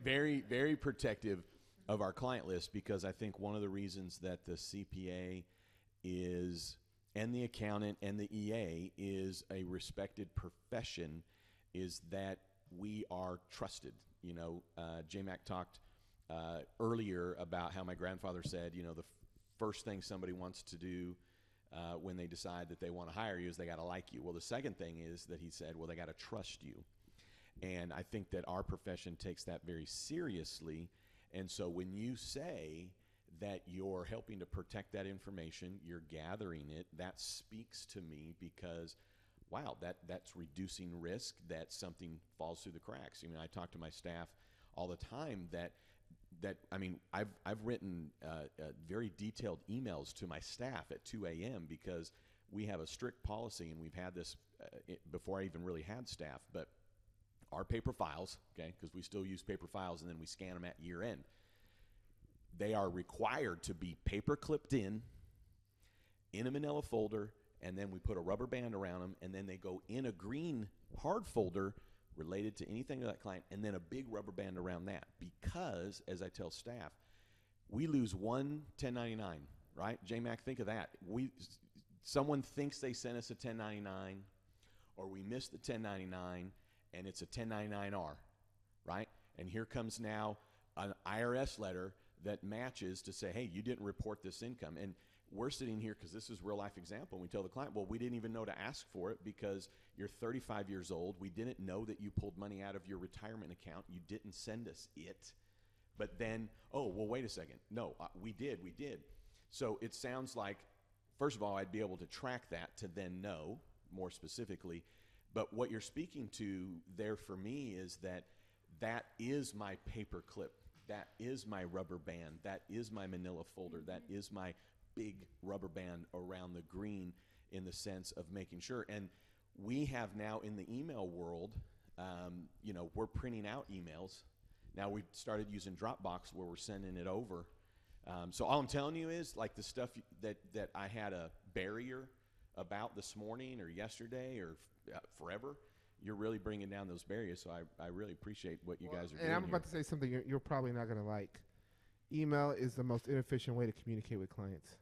very protective of our client list, because I think one of the reasons that the CPA is, and the accountant and the EA is a respected profession, is that we are trusted. You know, J-Mac talked earlier about how my grandfather said, you know, the first thing somebody wants to do when they decide that they want to hire you is they got to like you. Well, the second thing is that he said, well, they got to trust you. And I think that our profession takes that very seriously. And so when you say that you're helping to protect that information, you're gathering it, that speaks to me, because wow, that's reducing risk that something falls through the cracks. I mean, I talk to my staff all the time that I mean, I've written very detailed emails to my staff at 2 a.m. because we have a strict policy, and we've had this before I even really had staff. But our paper files, okay, because we still use paper files, and then we scan them at year end. They are required to be paper clipped in a manila folder, and then we put a rubber band around them, and then they go in a green hard folder related to anything to that client, and then a big rubber band around that. Because, as I tell staff, we lose one 1099, right? J-Mac, think of that. Someone thinks they sent us a 1099, or we missed the 1099, and it's a 1099-R, right? And here comes now an IRS letter that matches to say, hey, you didn't report this income. And we're sitting here because this is real life example. And we tell the client, well, we didn't even know to ask for it because you're 35 years old. We didn't know that you pulled money out of your retirement account. You didn't send us it. But then, oh, well, wait a second. No, we did. So it sounds like, first of all, I'd be able to track that to then know more specifically. But what you're speaking to there for me is that is my paper clip. That is my rubber band. That is my manila folder. That is my big rubber band around the green, in the sense of making sure. And we have now in the email world, you know, we're printing out emails. Now we've started using Dropbox where we're sending it over. So all I'm telling you is, like, the stuff that I had a barrier about this morning or yesterday or forever, you're really bringing down those barriers. So I really appreciate what you guys are doing. And I'm about to say something you're probably not going to like. Email is the most inefficient way to communicate with clients.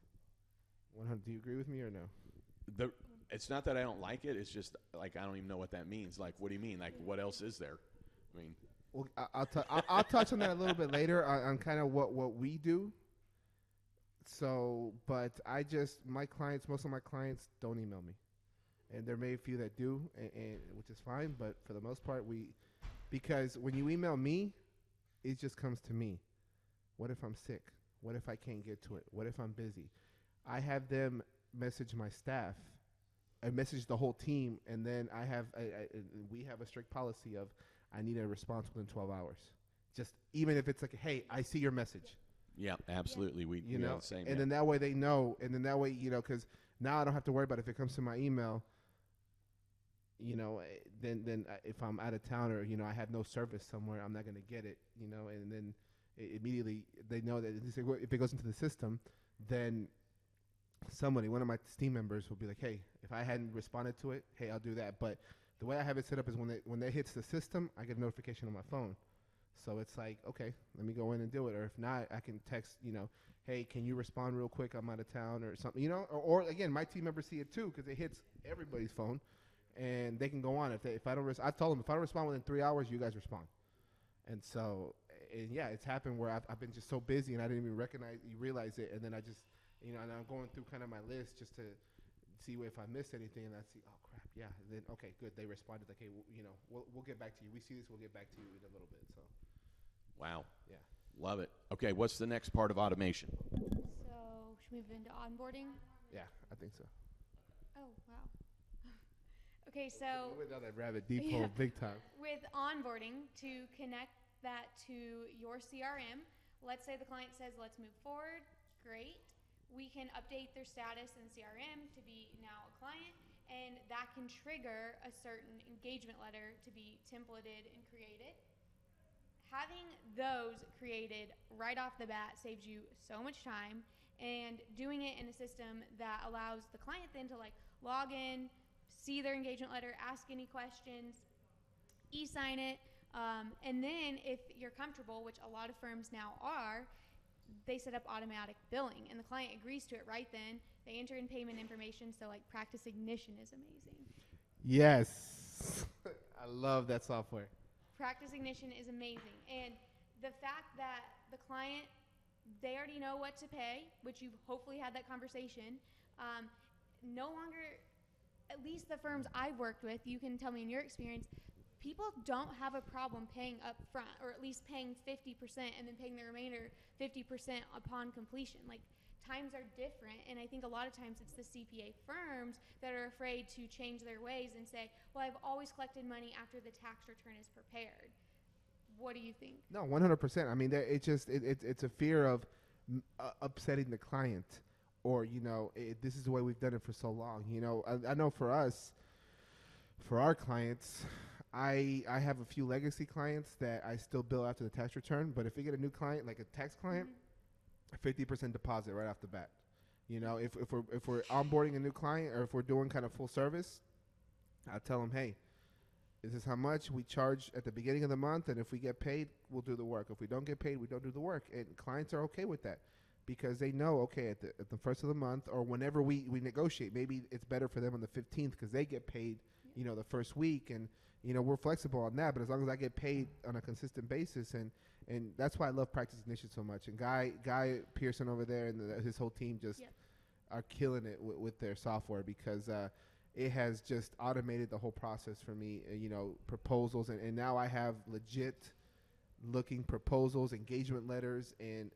100. Do you agree with me or no? It's not that I don't like it. It's just, like, I don't even know what that means. Like, what do you mean? Like, what else is there? I mean, well, I'll touch on that a little bit later on kind of what we do. So, but most of my clients don't email me, and there may be a few that do, and which is fine. But for the most part, because when you email me, it just comes to me. What if I'm sick? What if I can't get to it? What if I'm busy? I have them message my staff. I message the whole team, and then we have a strict policy of I need a response within 12 hours. Just even if it's like, hey, I see your message. Yeah, absolutely. We know, the same. And then that way they know, and then that way, you know, because now I don't have to worry about if it comes to my email. You know, then if I'm out of town or, you know, I have no service somewhere, I'm not going to get it. You know, and then immediately they know that if it goes into the system, then one of my team members will be like, hey, if I hadn't responded to it, hey, I'll do that. But the way I have it set up is when that hits the system, I get a notification on my phone. So it's like, okay, let me go in and do it. Or if not, I can text, you know, hey, can you respond real quick? I'm out of town or something, you know. Or again, my team members see it too because it hits everybody's phone, and they can go on. If I don't, I tell them if I don't respond within 3 hours, you guys respond. And so, and yeah, it's happened where I've been just so busy and I didn't even realize it, and then I just, you know, and I'm going through kind of my list just to see if I missed anything, and I see, oh crap, yeah. And then okay, good. They responded like, hey, we'll get back to you. We see this, we'll get back to you in a little bit. So, Wow. yeah. Love it. Okay, what's the next part of automation? So, should we move into onboarding? Yeah, I think so. Oh, wow. Okay, so We went down that rabbit deep Yeah. hole big time. with onboarding, to connect that to your CRM, let's say the client says, let's move forward. Great. We can update their status in CRM to be now a client, and that can trigger a certain engagement letter to be templated and created. Having those created right off the bat saves you so much time, and doing it in a system that allows the client then to like log in, see their engagement letter, ask any questions, e-sign it, and then if you're comfortable, which a lot of firms now are, they set up automatic billing, and the client agrees to it right then. They enter in payment information, so like Practice Ignition is amazing. Yes. I love that software. Practice Ignition is amazing, and the fact that the client, they already know what to pay, which you've hopefully had that conversation. No longer, at least the firms I've worked with, you can tell me in your experience, people don't have a problem paying up front, or at least paying 50% and then paying the remainder 50% upon completion. Like, times are different, and I think a lot of times it's the CPA firms that are afraid to change their ways and say, well, I've always collected money after the tax return is prepared. What do you think? No, 100%. I mean, it's a fear of upsetting the client, or this is the way we've done it for so long. I know for us, for our clients, I have a few legacy clients that I still bill after the tax return. But if we get a new client, like a tax client, 50% deposit right off the bat. If we're onboarding a new client, or if we're doing kind of full service, I'll tell them, hey, this is how much we charge at the beginning of the month, and if we get paid, we'll do the work. If we don't get paid, we don't do the work. And clients are okay with that, because they know, okay, at the first of the month, or whenever we negotiate, maybe it's better for them on the 15th because they get paid, the first week, and we're flexible on that. But as long as I get paid on a consistent basis, and that's why I love Practice Ignition so much. And Guy Pearson over there and his whole team just are killing it with their software, because it has just automated the whole process for me. Proposals, and now I have legit looking proposals, engagement letters, and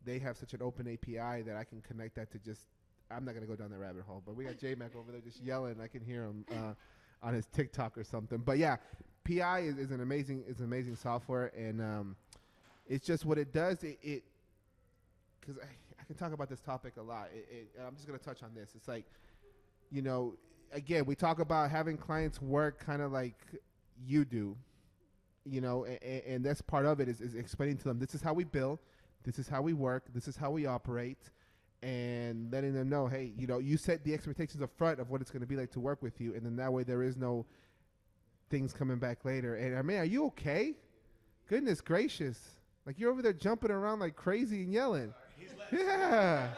they have such an open API that I can connect that to just. I'm not gonna go down that rabbit hole, but we got J-Mac over there just yelling. I can hear him on his TikTok or something. But yeah, PI is an amazing software, and it's just what it does. It because I can talk about this topic a lot. I'm just gonna touch on this. It's like, again, we talk about having clients work kind of like you do, and that's part of it is explaining to them, this is how we bill, this is how we work, this is how we operate, and letting them know, hey, you set the expectations up front of what it's going to be like to work with you, and then that way there is no things coming back later. And I mean, are you okay? Goodness gracious. Like, you're over there jumping around like crazy and yelling. Yeah.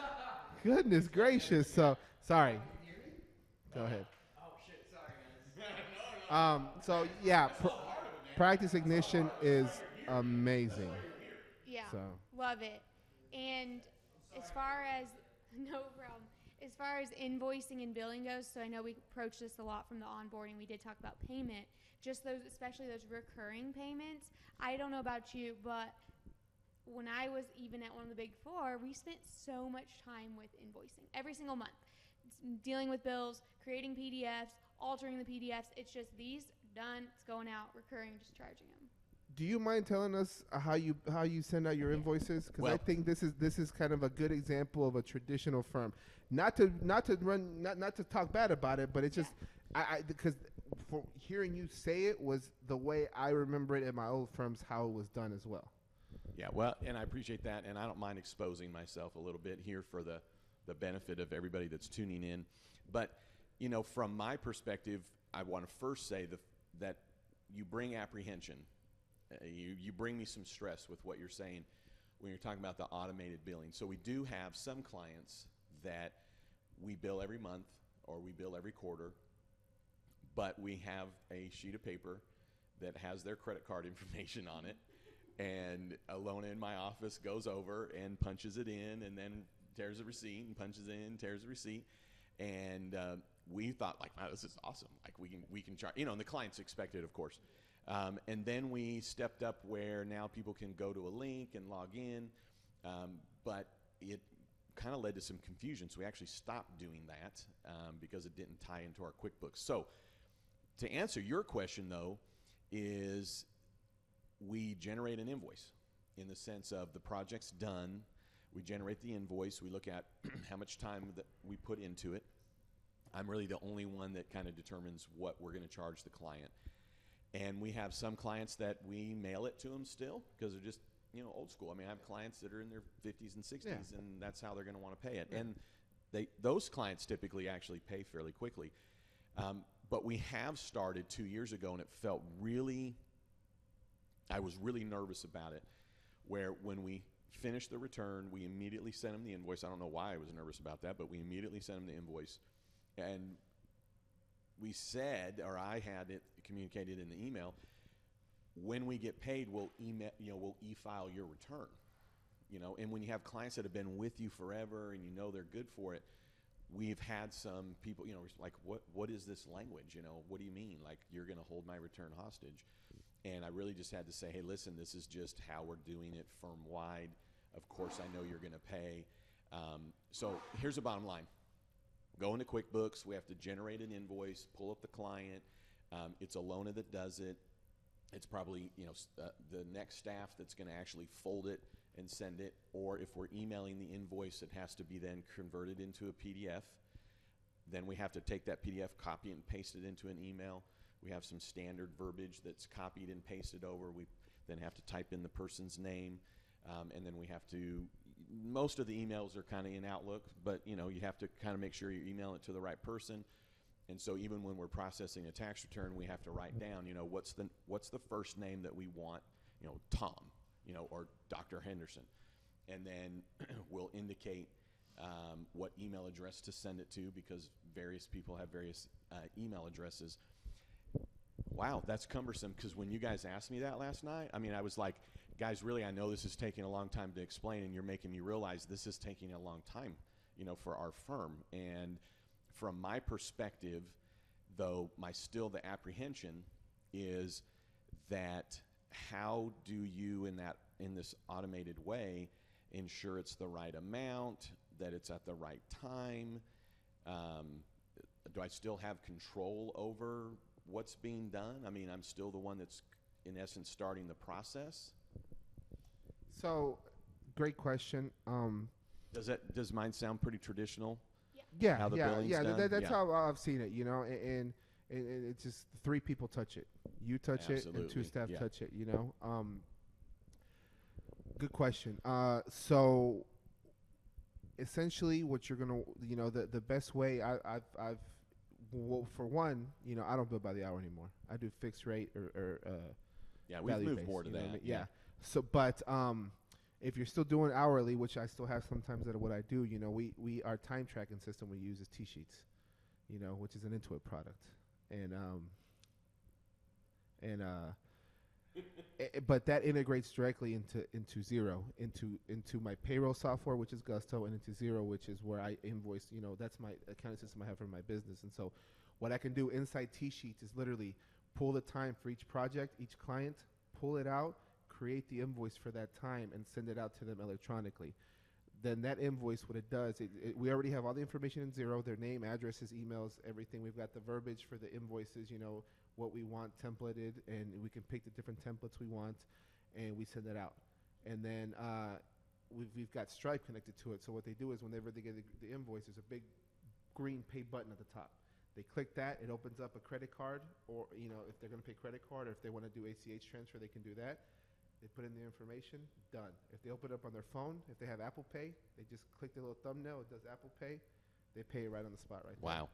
Goodness gracious. So, sorry. Go ahead. Oh shit! Sorry, guys. So yeah, Practice Ignition is amazing. Yeah, So love it. And as far as no problem, as far as invoicing and billing goes, so I know we approached this a lot from the onboarding. We did talk about payment, just those, especially those recurring payments. I don't know about you, but when I was even at one of the big four, we spent so much time with invoicing every single month, dealing with bills, creating PDFs, altering the PDFs. It's just these done, it's going out, recurring, just charging them. do you mind telling us how you send out your invoices? Because I think this is kind of a good example of a traditional firm. Not to talk bad about it, but it's just because for hearing you say it was the way I remember it at my old firms, how it was done as well. Yeah, well, and I appreciate that, and I don't mind exposing myself a little bit here for the benefit of everybody that's tuning in. But, from my perspective, I want to first say that you bring apprehension. You bring me some stress with what you're saying when you're talking about the automated billing. So we do have some clients that we bill every month or we bill every quarter, but we have a sheet of paper that has their credit card information on it, and Alona in my office goes over and punches it in and then tears the receipt and punches in, tears the receipt. And we thought, like, wow, this is awesome. Like, we can charge, and the clients expect it, of course. And then we stepped up where now people can go to a link and log in, but it kind of led to some confusion. So we actually stopped doing that because it didn't tie into our QuickBooks. So to answer your question, though, is we generate an invoice in the sense of the project's done. We generate the invoice. We look at how much time that we put into it. I'm really the only one that kind of determines what we're going to charge the client. And we have some clients that we mail it to them still because they're just, old school. I mean, I have clients that are in their 50s and 60s, and that's how they're going to want to pay it. Yeah. And those clients typically actually pay fairly quickly. But we have started 2 years ago, and it felt I was really nervous about it, where when we finished the return, we immediately sent them the invoice. I don't know why I was nervous about that, but we immediately sent them the invoice. And we said, or I had it communicated in the email, when we get paid, we'll e-file your return. And when you have clients that have been with you forever and they're good for it, we've had some people, like, what is this language? What do you mean? Like, you're going to hold my return hostage? And I really just had to say, hey, listen, this is just how we're doing it firm-wide. Of course, I know you're going to pay. So here's the bottom line. Go into QuickBooks. We have to generate an invoice, pull up the client. It's Alona that does it. It's probably the next staff that's going to actually fold it and send it. Or if we're emailing the invoice, it has to be then converted into a PDF. Then we have to take that PDF, copy it, and paste it into an email. We have some standard verbiage that's copied and pasted over. We then have to type in the person's name, and then we have to. Most of the emails are kind of in Outlook, but you have to kind of make sure you email it to the right person. And so even when we're processing a tax return, we have to write down, what's the first name that we want, Tom, or Dr. Henderson, and then we'll indicate what email address to send it to because various people have various email addresses. Wow, that's cumbersome because when you guys asked me that last night, I was like, guys, really, I know this is taking a long time to explain, and you're making me realize this is taking a long time, for our firm. And from my perspective, though, the apprehension is that how do you, in this automated way, ensure it's the right amount, that it's at the right time? Do I still have control over what's being done? I'm still the one that's, in essence, starting the process. So, great question. Does mine sound pretty traditional? Yeah, how the billing's done? That's how I've seen it. And it's just 3 people touch it. You touch Absolutely. it, and 2 staff touch it. Good question. So, essentially, what you're gonna, the best way well, for one, I don't bill by the hour anymore. I do fixed rate or we've moved value-based, more to that. Yeah. So, but if you're still doing hourly, which I still have sometimes that what I do, we our time tracking system we use is T-Sheets, which is an Intuit product, but that integrates directly into Xero, into my payroll software, which is Gusto, and into Xero, which is where I invoice. That's my accounting system I have for my business. And so, what I can do inside T-Sheets is literally pull the time for each project, each client, pull it out, create the invoice for that time, and send it out to them electronically. Then that invoice, what it does, we already have all the information in Xero, their name, addresses, emails, everything. We've got the verbiage for the invoices, what we want templated, and we can pick the different templates we want, and we send it out. And then we've got Stripe connected to it. So what they do is whenever they get the invoice, there's a big green pay button at the top. They click that, it opens up a credit card, or if they're going to pay credit card, or if they want to do ACH transfer, they can do that. They put in the information, done. If they open it up on their phone, if they have Apple Pay, they just click the little thumbnail, it does Apple Pay, they pay it right on the spot right there. Wow.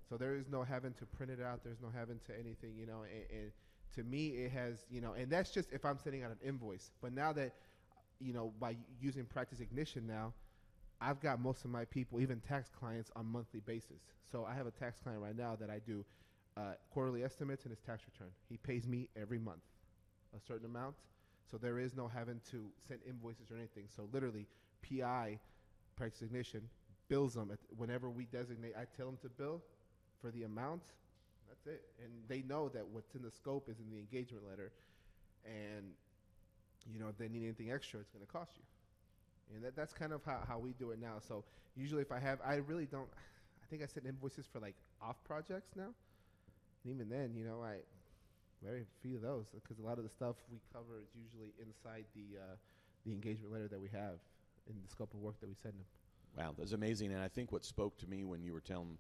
So there is no having to print it out, there's no having to anything, and to me it has, and that's just if I'm sending out an invoice. But now that, by using Practice Ignition now, I've got most of my people, even tax clients, on monthly basis. So I have a tax client right now that I do quarterly estimates and his tax return. He pays me every month a certain amount. So there is no having to send invoices or anything. So literally, PI, Practice Ignition, bills them whenever we designate. I tell them to bill for the amount. That's it, and they know that what's in the scope is in the engagement letter, and if they need anything extra, it's going to cost you. And that's kind of how we do it now. So usually if I really don't, I think I send invoices for like off projects now. And even then, I very few of those because a lot of the stuff we cover is usually inside the engagement letter that we have in the scope of work that we send them. Wow, that's amazing. And I think what spoke to me when you were telling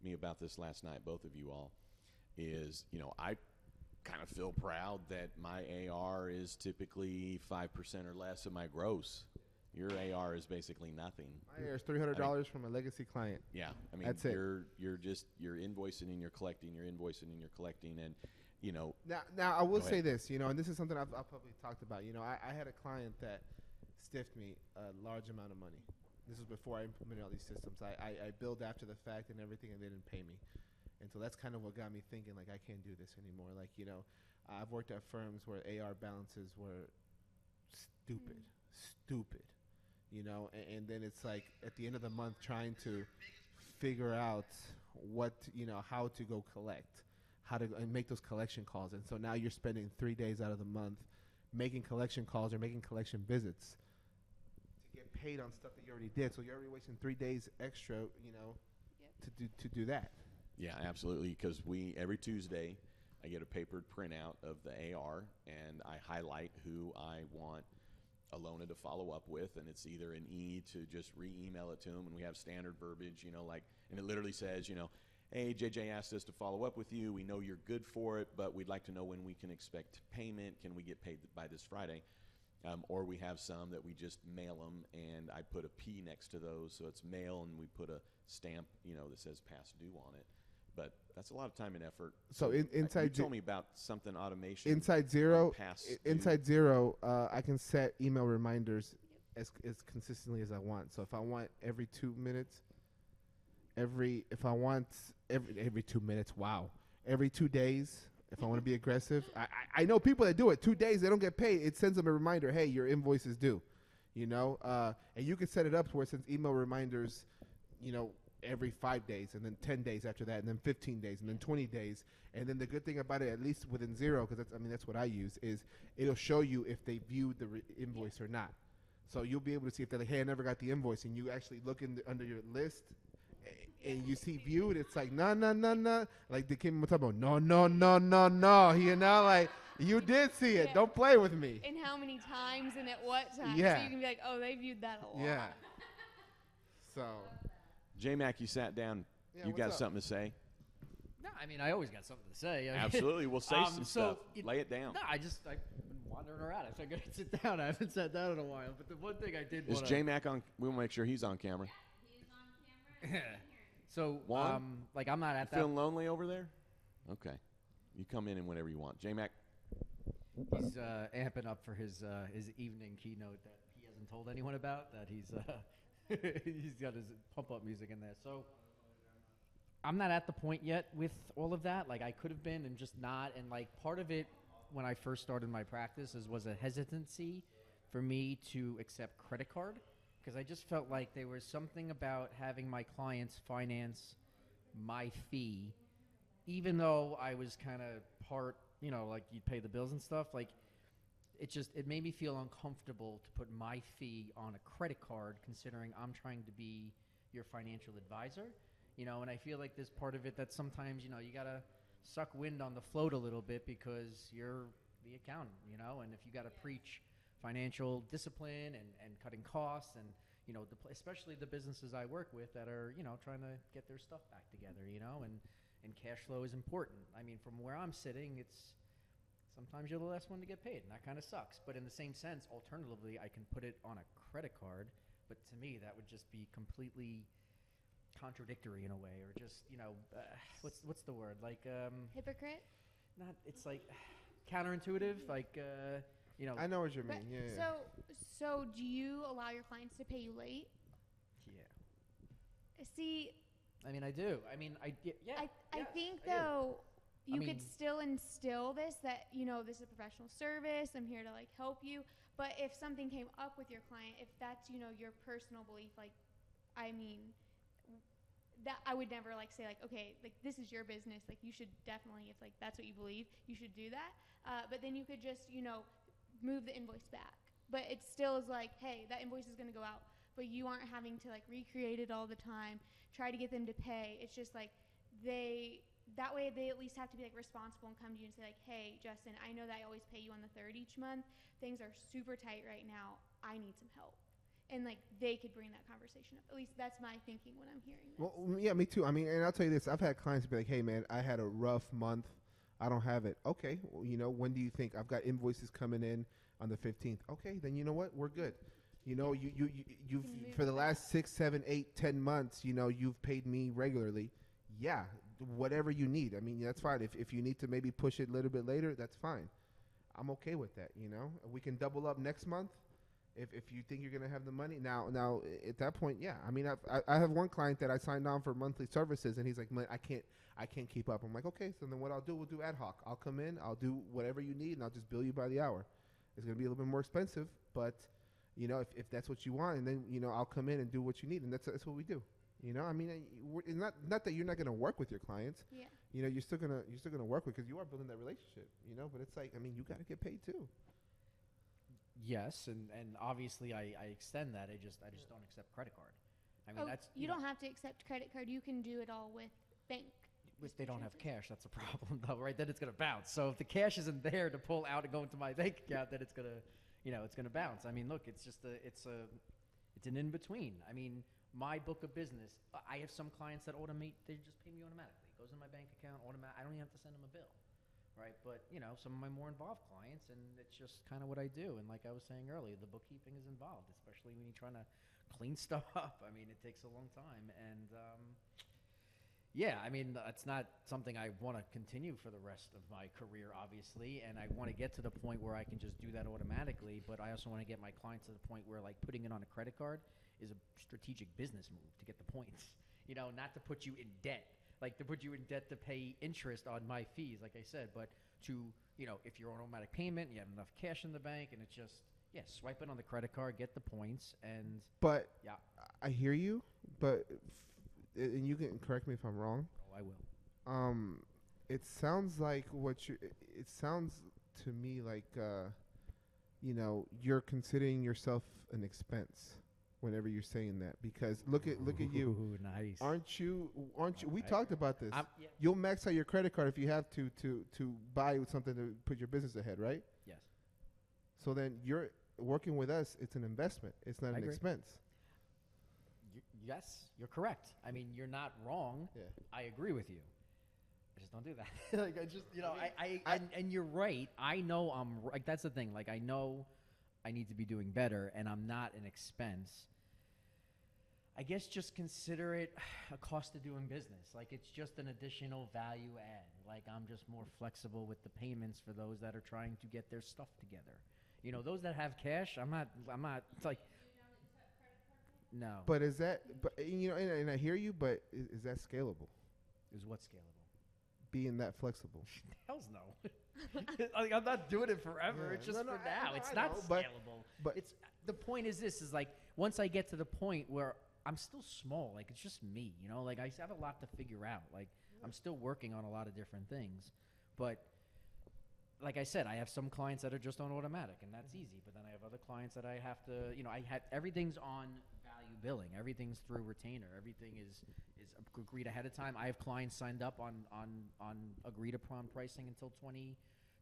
me about this last night, both of you all, is, I kind of feel proud that my AR is typically 5% or less of my gross. Your AR is basically nothing. My AR is $300 from a legacy client. Yeah, I mean, that's it. You're invoicing and you're collecting, and Now I will Go say ahead. this, and this is something I've probably talked about. I had a client that stiffed me a large amount of money. This was before I implemented all these systems. I billed after the fact and everything, and they didn't pay me. And so that's kind of what got me thinking, like, I can't do this anymore. Like, I've worked at firms where AR balances were stupid, and then it's like at the end of the month trying to figure out how to go collect, and make those collection calls. And so now you're spending 3 days out of the month making collection calls or making collection visits to get paid on stuff that you already did. So you're already wasting 3 days extra, to do that. Yeah, absolutely. Because every Tuesday, I get a papered printout of the AR, and I highlight who I want Alona to follow up with, and it's either an E to just re-email it to them, and we have standard verbiage, and it literally says, hey, JJ asked us to follow up with you. We know you're good for it, but we'd like to know when we can expect payment. Can we get paid by this Friday? Or we have some that we just mail them, and I put a P next to those, so it's mail, and we put a stamp, that says past due on it. But that's a lot of time and effort. So you told me about something automation. Inside Zero, I can set email reminders as consistently as I want. So if I want every 2 minutes, every 2 minutes, wow, every 2 days. If I want to be aggressive, I know people that do it 2 days, they don't get paid. It sends them a reminder, hey, your invoice is due, and you can set it up to where it sends email reminders, every 5 days, and then 10 days after that, and then 15 days, and then 20 days. And then the good thing about it, at least within Zero, because that's what I use, is it'll show you if they viewed the invoice or not. So you'll be able to see if they're like, hey, I never got the invoice, and you actually look under your list, and you see viewed, it's like, no. Like they came up about, no. Like, you did see it. Yeah. Don't play with me. And how many times and at what time. Yeah. So you can be like, oh, they viewed that a lot. Yeah. So. J-Mac, you sat down. Yeah, You what's got up? something to say? No, I mean, I always got something to say. I mean, Absolutely. We'll say some stuff. so Lay it down. No, I've been wandering around. I figured I'd sit down. I haven't sat down in a while. But the one thing I did Is want J-Mac on? We'll make sure he's on camera. So, Juan? I'm not You at that. feeling lonely over there? Okay. You come in and whenever you want. J-Mac, He's amping up for his evening keynote that he hasn't told anyone about. That he's he's got his pump up music in there. So I'm not at the point yet with all of that. Like I could have been and just not. And like part of it when I first started my practice was a hesitancy for me to accept credit card because I just felt like there was something about having my clients finance my fee, even though I was kind of part, like you'd pay the bills and stuff. Like it made me feel uncomfortable to put my fee on a credit card, considering I'm trying to be your financial advisor. And I feel like there's part of it that sometimes, you gotta suck wind on the float a little bit because you're the accountant, and if you gotta preach financial discipline and cutting costs and, especially the businesses I work with that are, trying to get their stuff back together, and cash flow is important. I mean, from where I'm sitting, it's sometimes you're the last one to get paid, and that kind of sucks. But in the same sense, alternatively, I can put it on a credit card, but to me, that would just be completely contradictory in a way, or just, what's the word? Like, Hypocrite? not, it's like counterintuitive, like, I know what you But mean. Yeah. So do you allow your clients to pay you late? yeah. See, I mean, I do. I mean, I yes, think do. though I you mean- could still instill this that this is a professional service. I'm here to like help you. But if something came up with your client, if that's your personal belief, like, I mean, that I would never like say like, okay, like this is your business, like you should definitely, if like that's what you believe, you should do that. But then you could just, you know, move the invoice back. But it still is like, hey, that invoice is going to go out, but you aren't having to like recreate it all the time, try to get them to pay. It's just like that way they at least have to be like responsible and come to you and say like, hey, Justin, I know that I always pay you on the 3rd each month. Things are super tight right now. I need some help. And like they could bring that conversation up. At least that's my thinking when I'm hearing this. Well, yeah, me too. I mean, and I'll tell you this: I've had clients be like, "Hey, man, I had a rough month. I don't have it." Okay, well, you know, when do you think? I've got invoices coming in on the 15th. Okay, then you know what? We're good. You know, you've move for the it last 6, 7, 8, 10 months, you know, you've paid me regularly. Yeah, whatever you need. I mean, that's fine. If you need to maybe push it a little bit later, that's fine. I'm okay with that. You know, we can double up next month. If you think you're gonna have the money now at that point, yeah. I mean, I have one client that I signed on for monthly services, and he's like, "Man, I can't keep up." I'm like, okay, so then what I'll do, we'll do ad hoc. I'll come in, I'll do whatever you need, and I'll just bill you by the hour. It's gonna be a little bit more expensive, but you know, if that's what you want, and then you know, I'll come in and do what you need, and that's what we do. You know, I mean, it's not that you're not gonna work with your clients. Yeah. You know, you're still gonna work with, because you are building that relationship. You know, but it's like, I mean, you gotta get paid too. Yes, and obviously I extend that. I just don't accept credit card. I mean, that's you don't have to accept credit card. You can do it all with bank. If they don't have cash, that's a problem, though, right? Then it's gonna bounce. So if the cash isn't there to pull out and go into my bank account, then it's gonna bounce. I mean, look, it's an in between. I mean, my book of business, I have some clients that automate. They just pay me automatically. It goes in my bank account automatic. I don't even have to send them a bill. Right, but you know, some of my more involved clients, and it's just kind of what I do. And like I was saying earlier, the bookkeeping is involved, especially when you're trying to clean stuff up. I mean, it takes a long time, and yeah, I mean, it's not something I want to continue for the rest of my career, obviously, and I want to get to the point where I can just do that automatically. But I also want to get my clients to the point where like putting it on a credit card is a strategic business move to get the points. You know, not to put you in debt. Like to put you in debt to pay interest on my fees, like I said, but to, you know, if you're on automatic payment, you have enough cash in the bank, and it's just, yeah, swipe it on the credit card, get the points, and But yeah. I hear you, but and you can correct me if I'm wrong. Oh, I will. It sounds like it sounds to me like, you know, you're considering yourself an expense whenever you're saying that, because look at you. Ooh, nice. Aren't you? We talked about this. Yeah. You'll max out your credit card if you have to buy something to put your business ahead, right? Yes. So then you're working with us. It's an investment. It's not I an agree. expense. Yes, you're correct. I mean, you're not wrong. Yeah. I agree with you. I just don't do that. Like, I just, you know, and you're right. I know like, that's the thing. Like, I know I need to be doing better, and I'm not an expense. I guess just consider it a cost of doing business. Like, it's just an additional value add. Like, I'm just more flexible with the payments for those that are trying to get their stuff together. You know, those that have cash, I'm not, it's like, no. But is that? But you know, and I hear you. But is that scalable? Is what scalable? Being that flexible. Hell's no. Like, I'm not doing it forever. Yeah. It's just No, for I now. know, It's I not know, scalable. but It's the point is this is like once I get to the point where I'm still small, like it's just me, you know, like I have a lot to figure out. Like I'm still working on a lot of different things. But like I said, I have some clients that are just on automatic, and that's easy. But then I have other clients that I have to, you know, everything's on value billing. Everything's through retainer. Everything is agreed ahead of time. I have clients signed up on agreed upon pricing until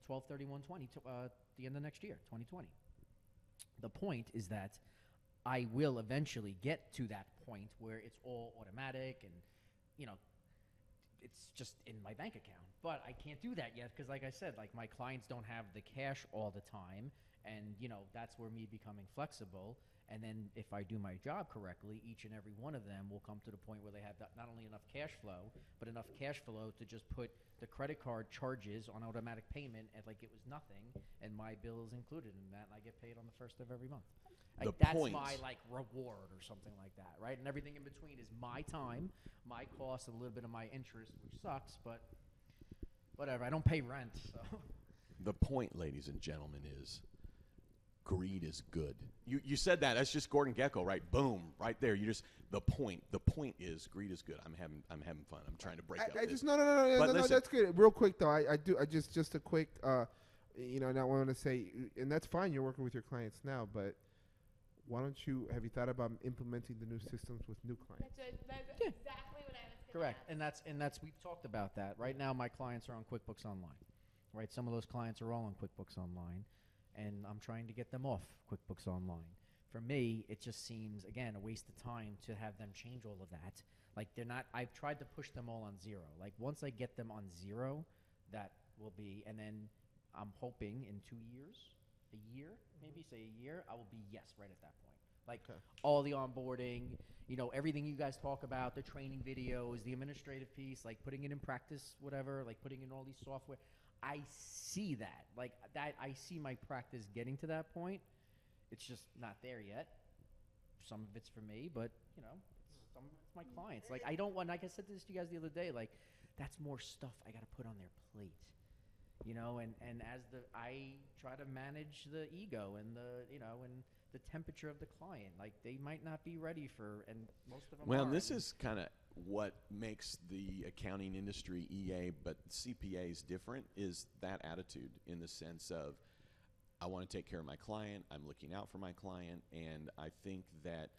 12/31/20, the end of next year, 2020. The point is that I will eventually get to that point where it's all automatic and, you know, it's just in my bank account. But I can't do that yet because, like I said, like my clients don't have the cash all the time. And, you know, that's where me becoming flexible. And then if I do my job correctly, each and every one of them will come to the point where they have not only enough cash flow, but enough cash flow to just put the credit card charges on automatic payment and like it was nothing. And my bill is included in that. And I get paid on the first of every month. Like, that's my like reward or something like that, right? And everything in between is my time, my cost, a little bit of my interest, which sucks, but whatever. I don't pay rent, so. The point, ladies and gentlemen, is greed is good. You said that. That's just Gordon Gekko, right? Boom, right there. You just the point. The point is greed is good. I'm having fun. I'm trying to break up. I this. just no. But listen, That's good. Real quick though, I just a quick. And I want to say, and that's fine. You're working with your clients now, but why don't you have you thought about implementing the new systems with new clients? That's Yeah. exactly what I was going Correct, to ask. and that's we've talked about that. Right now, my clients are on QuickBooks Online. Right, some of those clients are all on QuickBooks Online, and I'm trying to get them off QuickBooks Online. For me, it just seems again a waste of time to have them change all of that. Like they're not. I've tried to push them all on zero. Like once I get them on zero, that will be, and then I'm hoping in 2 years, a year, maybe say a year, I will be yes right at that point. Like all the onboarding, everything you guys talk about, the training videos, the administrative piece, like putting it in practice, whatever, like putting in all these software. I see that. Like that, I see my practice getting to that point. It's just not there yet. Some of it's for me, but some of it's my clients. Like I don't want. Like I said this to you guys the other day. Like that's more stuff I got to put on their plate. And as I try to manage the ego and and the temperature of the client. Like they might not be ready for, and most of them. Well, are. this is kind of what makes the accounting industry EA, but CPAs different. Is that attitude in the sense of I want to take care of my client. I'm looking out for my client, and I think that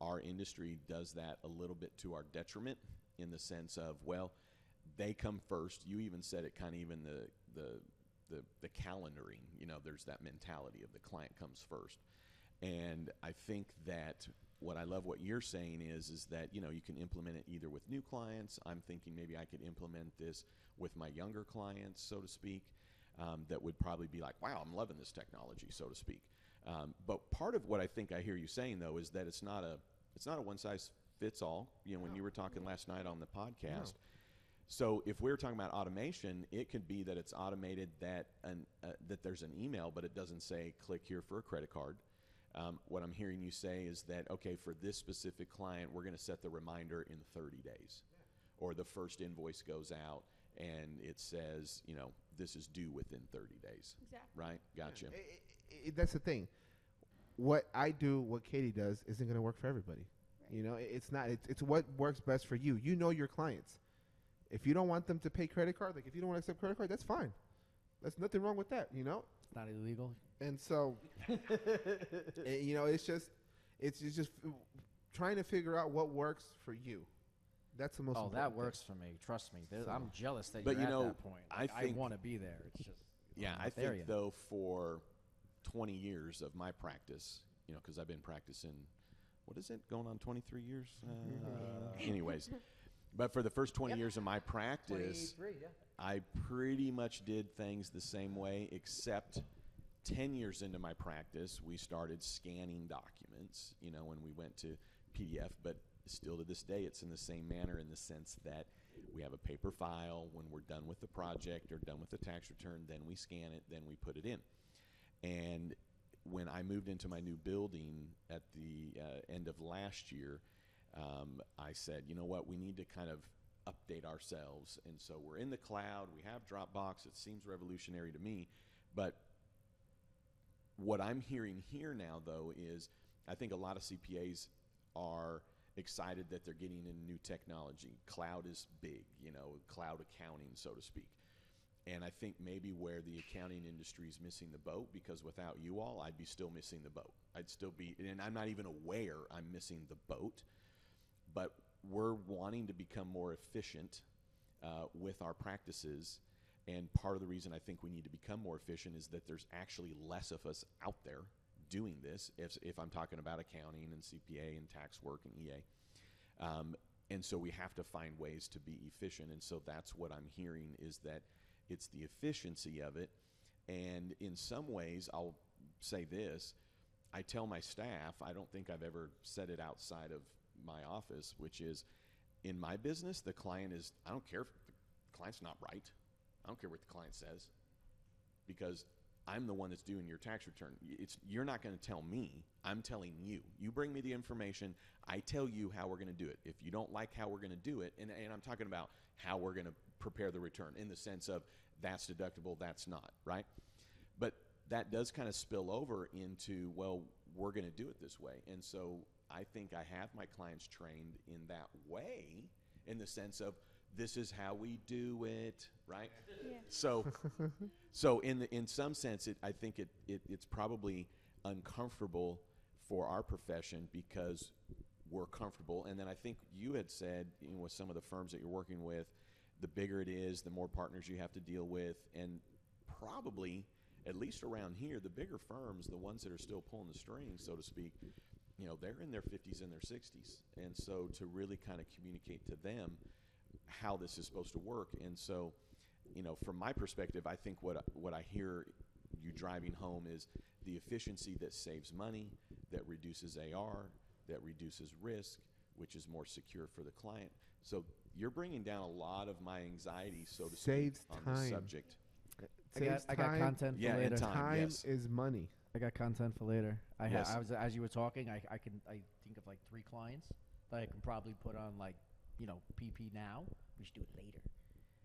our industry does that a little bit to our detriment in the sense of they come first. You even said it, kind of even the calendaring. There's that mentality of the client comes first, and I think that what I love what you're saying is that you can implement it either with new clients. I'm thinking maybe I could implement this with my younger clients, so to speak. That would probably be like, wow, I'm loving this technology, so to speak. But part of what I think I hear you saying though is that it's not a one size fits all. When you were talking last night on the podcast. No. So if we're talking about automation, it could be that it's automated that there's an email, but it doesn't say click here for a credit card. What I'm hearing you say is that, okay, for this specific client, we're going to set the reminder in 30 days. Or the first invoice goes out and it says, this is due within 30 days. Exactly. Right? Gotcha. That's the thing. What I do, what Katie does, isn't going to work for everybody. Right. It's not. It's what works best for you. You know your clients. If you don't want them to pay credit card, like if you don't want to accept credit card, that's fine. There's nothing wrong with that, It's not illegal. And so, it's just trying to figure out what works for you. That's the most important that thing. works for me. Trust me. I'm jealous that but you're at that point. I want to be there. It's just I think though for 20 years of my practice, because I've been practicing, what is it, going on 23 years? Anyways. But for the first 20 years of my practice, I pretty much did things the same way, except 10 years into my practice, we started scanning documents, when we went to PDF. But still to this day, it's in the same manner in the sense that we have a paper file. When we're done with the project or done with the tax return, then we scan it, then we put it in. And when I moved into my new building at the end of last year, I said, you know what, we need to kind of update ourselves. And so we're in the cloud. We have Dropbox. It seems revolutionary to me. But what I'm hearing here now, though, is I think a lot of CPAs are excited that they're getting into new technology. Cloud is big, cloud accounting, so to speak. And I think maybe where the accounting industry is missing the boat, because without you all, I'd be still missing the boat. I'd still be, and I'm not even aware I'm missing the boat. But we're wanting to become more efficient with our practices. And part of the reason I think we need to become more efficient is that there's actually less of us out there doing this, if I'm talking about accounting and CPA and tax work and EA. And so we have to find ways to be efficient. And so that's what I'm hearing is that it's the efficiency of it. And in some ways, I'll say this, I tell my staff, I don't think I've ever said it outside of my office, which is in my business, the client is, I don't care if the client's not right. I don't care what the client says, because I'm the one that's doing your tax return. You're not going to tell me. I'm telling you. You bring me the information. I tell you how we're going to do it. If you don't like how we're going to do it, and I'm talking about how we're going to prepare the return in the sense of that's deductible, that's not, right? But that does kind of spill over into, well, we're going to do it this way. And so I think I have my clients trained in that way, in the sense of this is how we do it, right? Yeah. So in some sense, I think it's probably uncomfortable for our profession because we're comfortable. And then I think you had said, with some of the firms that you're working with, the bigger it is, the more partners you have to deal with, and probably, at least around here, the bigger firms, the ones that are still pulling the strings, so to speak, they're in their 50s and their 60s. And so to really kind of communicate to them how this is supposed to work. And so, from my perspective, I think what I hear you driving home is the efficiency that saves money, that reduces AR, that reduces risk, which is more secure for the client. So you're bringing down a lot of my anxiety, so to speak, Saves on time. this subject. I got content for Yeah, later. and Time yes. is money. I got content for later. Yes. I was as you were talking. I think of like 3 clients that I can probably put on PP now. We should do it later,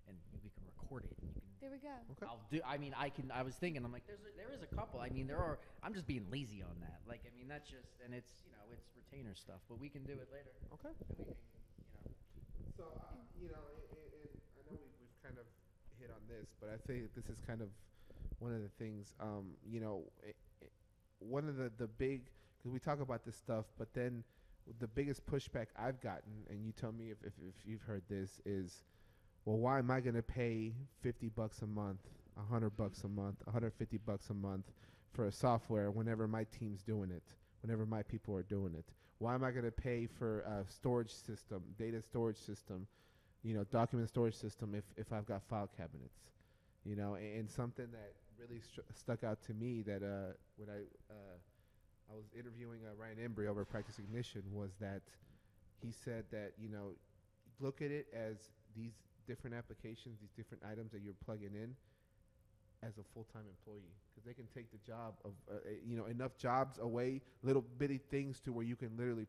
and we can record it. And you can. There we go. Okay. I'll do. I mean, I was thinking. I'm like, there is a couple. I mean, there are. I'm just being lazy on that. That's just, and it's it's retainer stuff, but we can do it later. Okay. And we can, So, I know we've kind of hit on this, but I think this is kind of one of the things, one of the big, because we talk about this stuff, but then the biggest pushback I've gotten, and you tell me if you've heard this, is, well, why am I going to pay $50 a month, $100 a month, $150 a month for a software whenever my team's doing it, whenever my people are doing it? Why am I going to pay for a storage system, data storage system, document storage system if I've got file cabinets? And something that really stuck out to me that when I was interviewing Ryan Embry over at Practice Ignition was that he said that, look at it as these different applications, these different items that you're plugging in as a full-time employee, because they can take the job of, enough jobs away, little bitty things to where you can literally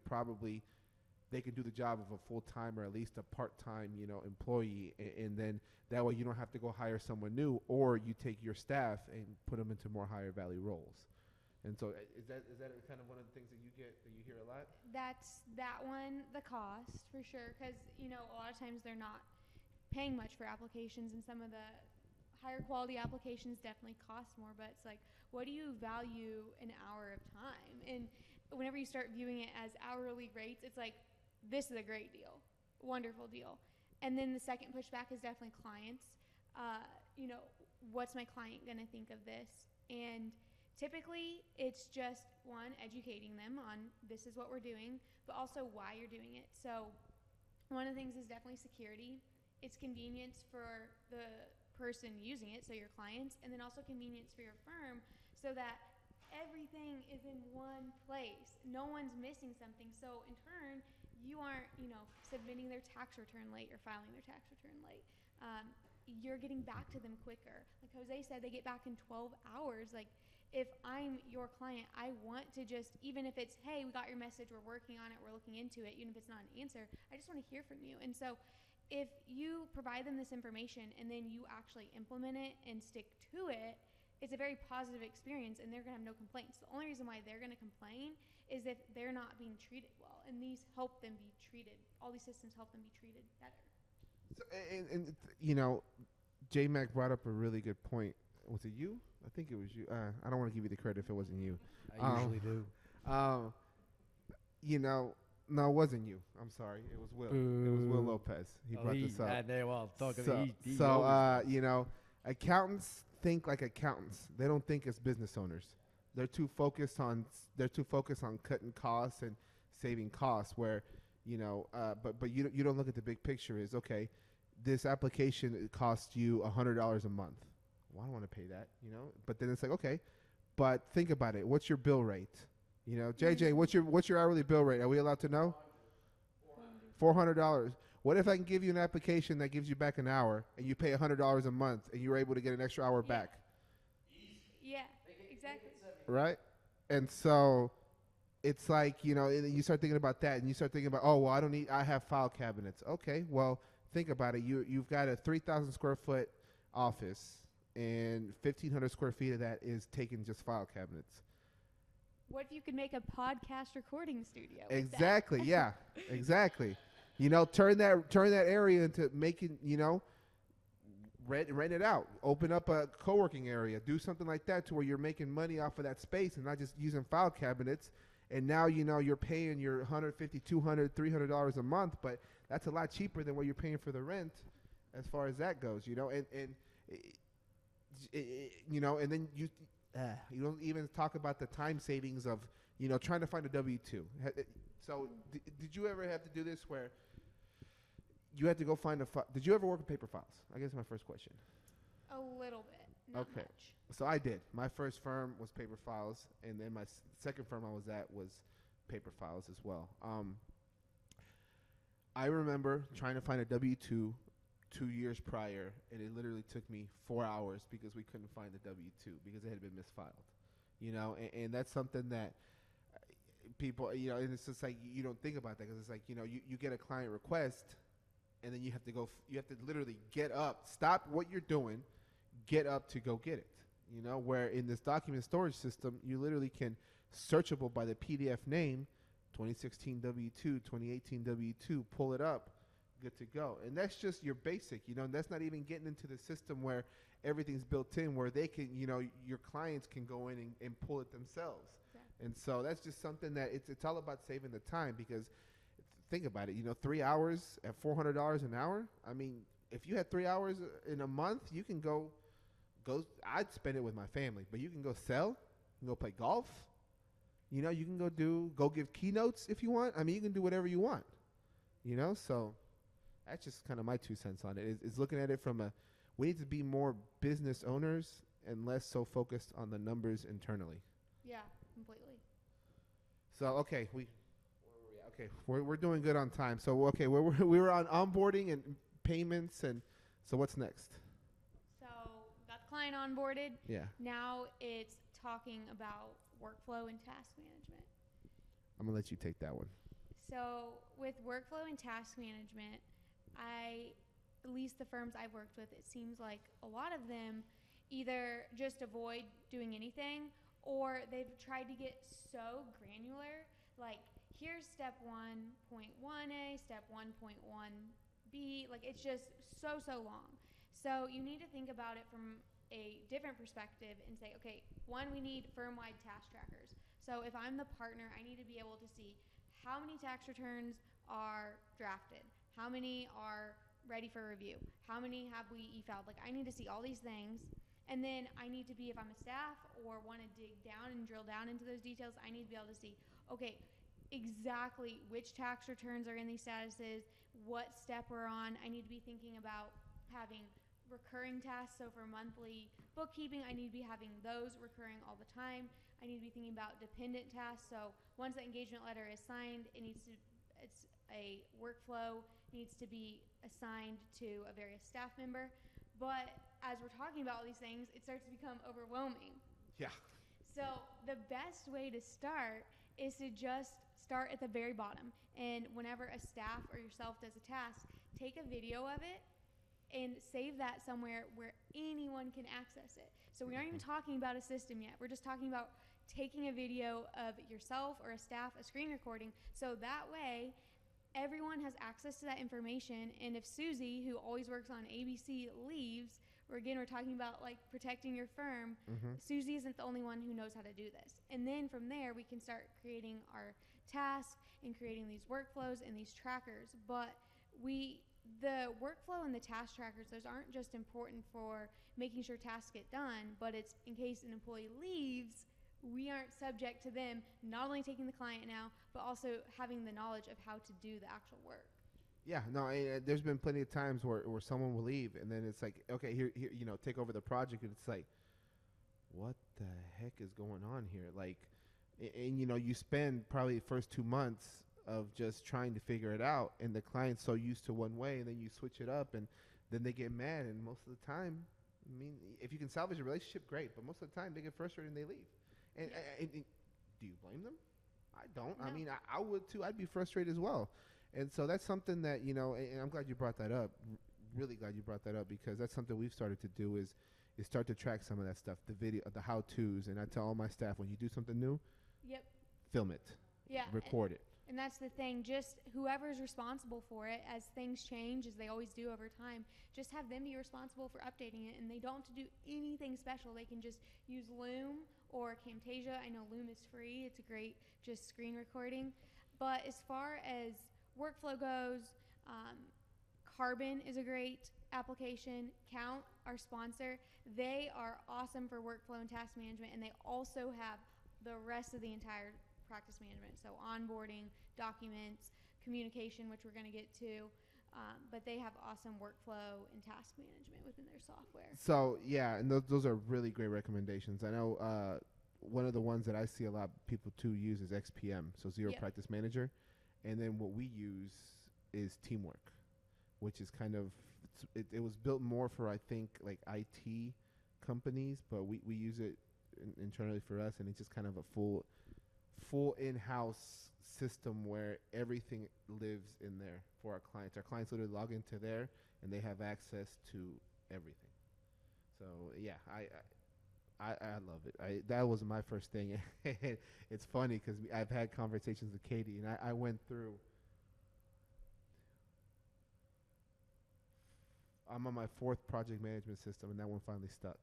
they can do the job of a full-time or at least a part-time, employee. And then that way you don't have to go hire someone new, or you take your staff and put them into more higher value roles. And so is that kind of one of the things that you hear a lot? That's that one, the cost for sure, because a lot of times they're not paying much for applications, and some of the higher quality applications definitely cost more. But it's like, what do you value an hour of time? And whenever you start viewing it as hourly rates, it's like, this is a great deal, wonderful deal. And then the second pushback is definitely clients. What's my client gonna think of this? And typically it's just one, educating them on this is what we're doing, but also why you're doing it. So one of the things is definitely security. It's convenience for the person using it, so your clients, and then also convenience for your firm, so that everything is in one place. No one's missing something. So in turn, you aren't, submitting their tax return late or filing their tax return late. You're getting back to them quicker. Like Jose said, they get back in 12 hours. Like, if I'm your client, I want to just, even if it's, hey, we got your message, we're working on it, we're looking into it, even if it's not an answer, I just want to hear from you. And so if you provide them this information and then you actually implement it and stick to it, it's a very positive experience, and they're going to have no complaints. The only reason why they're going to complain is if they're not being treated well, and these help them be treated. All these systems help them be treated better. So, and J-Mac brought up a really good point. Was it you? I think it was you. I don't want to give you the credit if it wasn't you. I usually do. No, it wasn't you. I'm sorry. It was Will. It was Will Lopez. He brought this up. Accountants think like accountants. They don't think as business owners. They're too focused on cutting costs and saving costs. Where, but you don't look at the big picture. Is okay. This application, it costs you $100 a month. Well, I don't want to pay that, But then it's like, okay, but think about it. What's your bill rate? JJ, what's your hourly bill rate? Are we allowed to know? $400. What if I can give you an application that gives you back an hour, and you pay $100 a month, and you're able to get an extra hour back? Yeah, exactly. Right? And so it's like, you start thinking about that, and you start thinking about, oh, well, I have file cabinets. Okay, well, think about it. You've got a 3,000 square foot office, and 1,500 square feet of that is taking just file cabinets. What if you could make a podcast recording studio? Exactly. Yeah. Exactly. You know, turn that area into making, you know, rent it out, open up a co-working area, do something like that to where you're making money off of that space and not just using file cabinets. And now, you know, you're paying your $150, $200, $300 a month, but that's a lot cheaper than what you're paying for the rent as far as that goes, you know, and you know, and then you don't even talk about the time savings of, you know, trying to find a W-2. So did you ever have to do this where you had to go find a file? Did you ever work with paper files? I guess my first question. A little bit, not much. So I did. My first firm was paper files, and then my second firm I was at was paper files as well. I remember trying to find a W-2 2 years prior, and it literally took me 4 hours because we couldn't find the W-2 because it had been misfiled. You know, and that's something that people, you know, and it's just like you don't think about that because it's like, you know, you get a client request, and then you have to go, you have to literally get up, stop what you're doing, get up to go get it. You know, where in this document storage system, you literally can searchable by the PDF name, 2016 W-2, 2018 W-2, pull it up, good to go. And that's just your basic, you know, and that's not even getting into the system where everything's built in, where they can, you know, your clients can go in and pull it themselves. Exactly. And so that's just something that it's all about saving the time, because think about it, you know, 3 hours at $400 an hour. I mean, if you had 3 hours in a month, you can go, I'd spend it with my family, but you can go sell, you can go play golf, you know, you can go give keynotes if you want. I mean, you can do whatever you want, you know, so that's just kind of my 2 cents on it, is looking at it from we need to be more business owners and less so focused on the numbers internally. Yeah, completely. So, okay, we're doing good on time. So, okay, we were on onboarding and payments, and so what's next? So, got the client onboarded. Yeah. Now it's talking about workflow and task management. I'm going to let you take that one. So, with workflow and task management, at least the firms I've worked with, it seems like a lot of them either just avoid doing anything, or they've tried to get so granular, like here's step 1.1a, step 1.1b, like it's just so long. So you need to think about it from a different perspective and say, okay, one, we need firm-wide task trackers. So if I'm the partner, I need to be able to see how many tax returns are drafted, how many are ready for review, how many have we e-filed. Like, I need to see all these things. And then I need to be, if I'm a staff or want to dig down and drill down into those details, I need to be able to see, okay, exactly which tax returns are in these statuses, what step we're on. I need to be thinking about having recurring tasks. So for monthly bookkeeping, I need to be having those recurring all the time. I need to be thinking about dependent tasks. So once the engagement letter is signed, it's a workflow, needs to be assigned to a various staff member. But as we're talking about all these things, it starts to become overwhelming. Yeah. So the best way to start is to just start at the very bottom. And whenever a staff or yourself does a task, take a video of it and save that somewhere where anyone can access it. So we aren't even talking about a system yet. We're just talking about taking a video of yourself or a staff, a screen recording, so that way everyone has access to that information. And if Susie, who always works on ABC, leaves, we're talking about like protecting your firm, Susie isn't the only one who knows how to do this. And then from there, we can start creating our tasks and creating these workflows and these trackers. But the workflow and the task trackers, those aren't just important for making sure tasks get done, but it's in case an employee leaves, we aren't subject to them not only taking the client now, but also having the knowledge of how to do the actual work. Yeah, no, there's been plenty of times where someone will leave, and then it's like, okay, here, you know, take over the project, and it's like, what the heck is going on here? Like, and you know, you spend probably the first 2 months of just trying to figure it out, and the client's so used to one way, and then you switch it up, and then they get mad, and most of the time, I mean, if you can salvage a relationship, great, but most of the time they get frustrated and they leave. And, and do you blame them? I don't. No. I mean, I would too. I'd be frustrated as well. And so that's something that, you know, and I'm glad you brought that up. Really glad you brought that up, because that's something we've started to do is start to track some of that stuff, the video, the how-tos. And I tell all my staff, when you do something new, Yep. film it, Yeah. record it. And that's the thing, just whoever's responsible for it, as things change, as they always do over time, just have them be responsible for updating it. And they don't have to do anything special. They can just use Loom or Camtasia. I know Loom is free. It's a great just screen recording. But as far as workflow goes, Carbon is a great application. Count, our sponsor, they are awesome for workflow and task management. And they also have the rest of the entire practice management, so onboarding, documents, communication, which we're going to get to, but they have awesome workflow and task management within their software. So yeah, and those are really great recommendations. I know one of the ones that I see a lot of people too use is XPM, so Zero Yep. Practice Manager, and then what we use is Teamwork, which is kind of it was built more for I think like IT companies, but we use it internally for us, and it's just kind of a full in-house system where everything lives in there for our clients. Our clients literally log into there and they have access to everything. So yeah, I love it. That was my first thing. It's funny because I've had conversations with Katie, and I went through. I'm on my 4th project management system, and that one finally stuck.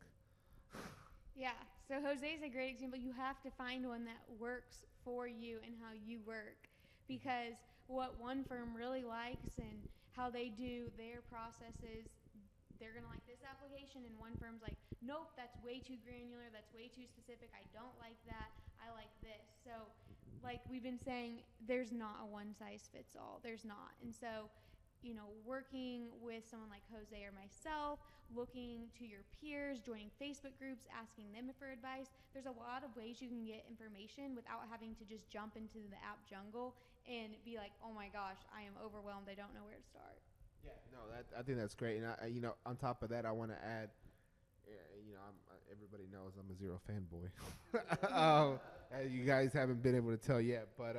Yeah, so Jose's a great example. You have to find one that works for you and how you work, because what one firm really likes and how they do their processes, they're going to like this application, and one firm's like, nope, that's way too granular, that's way too specific, I don't like that, I like this. So like we've been saying, there's not a one size fits all. There's not. And so, you know, working with someone like Jose or myself, looking to your peers, joining Facebook groups, asking them for advice. There's a lot of ways you can get information without having to just jump into the app jungle and be like, oh my gosh, I am overwhelmed, I don't know where to start. Yeah, no, I think that's great. And you know, on top of that, I want to add, you know, everybody knows I'm a Zero fanboy. You guys haven't been able to tell yet, but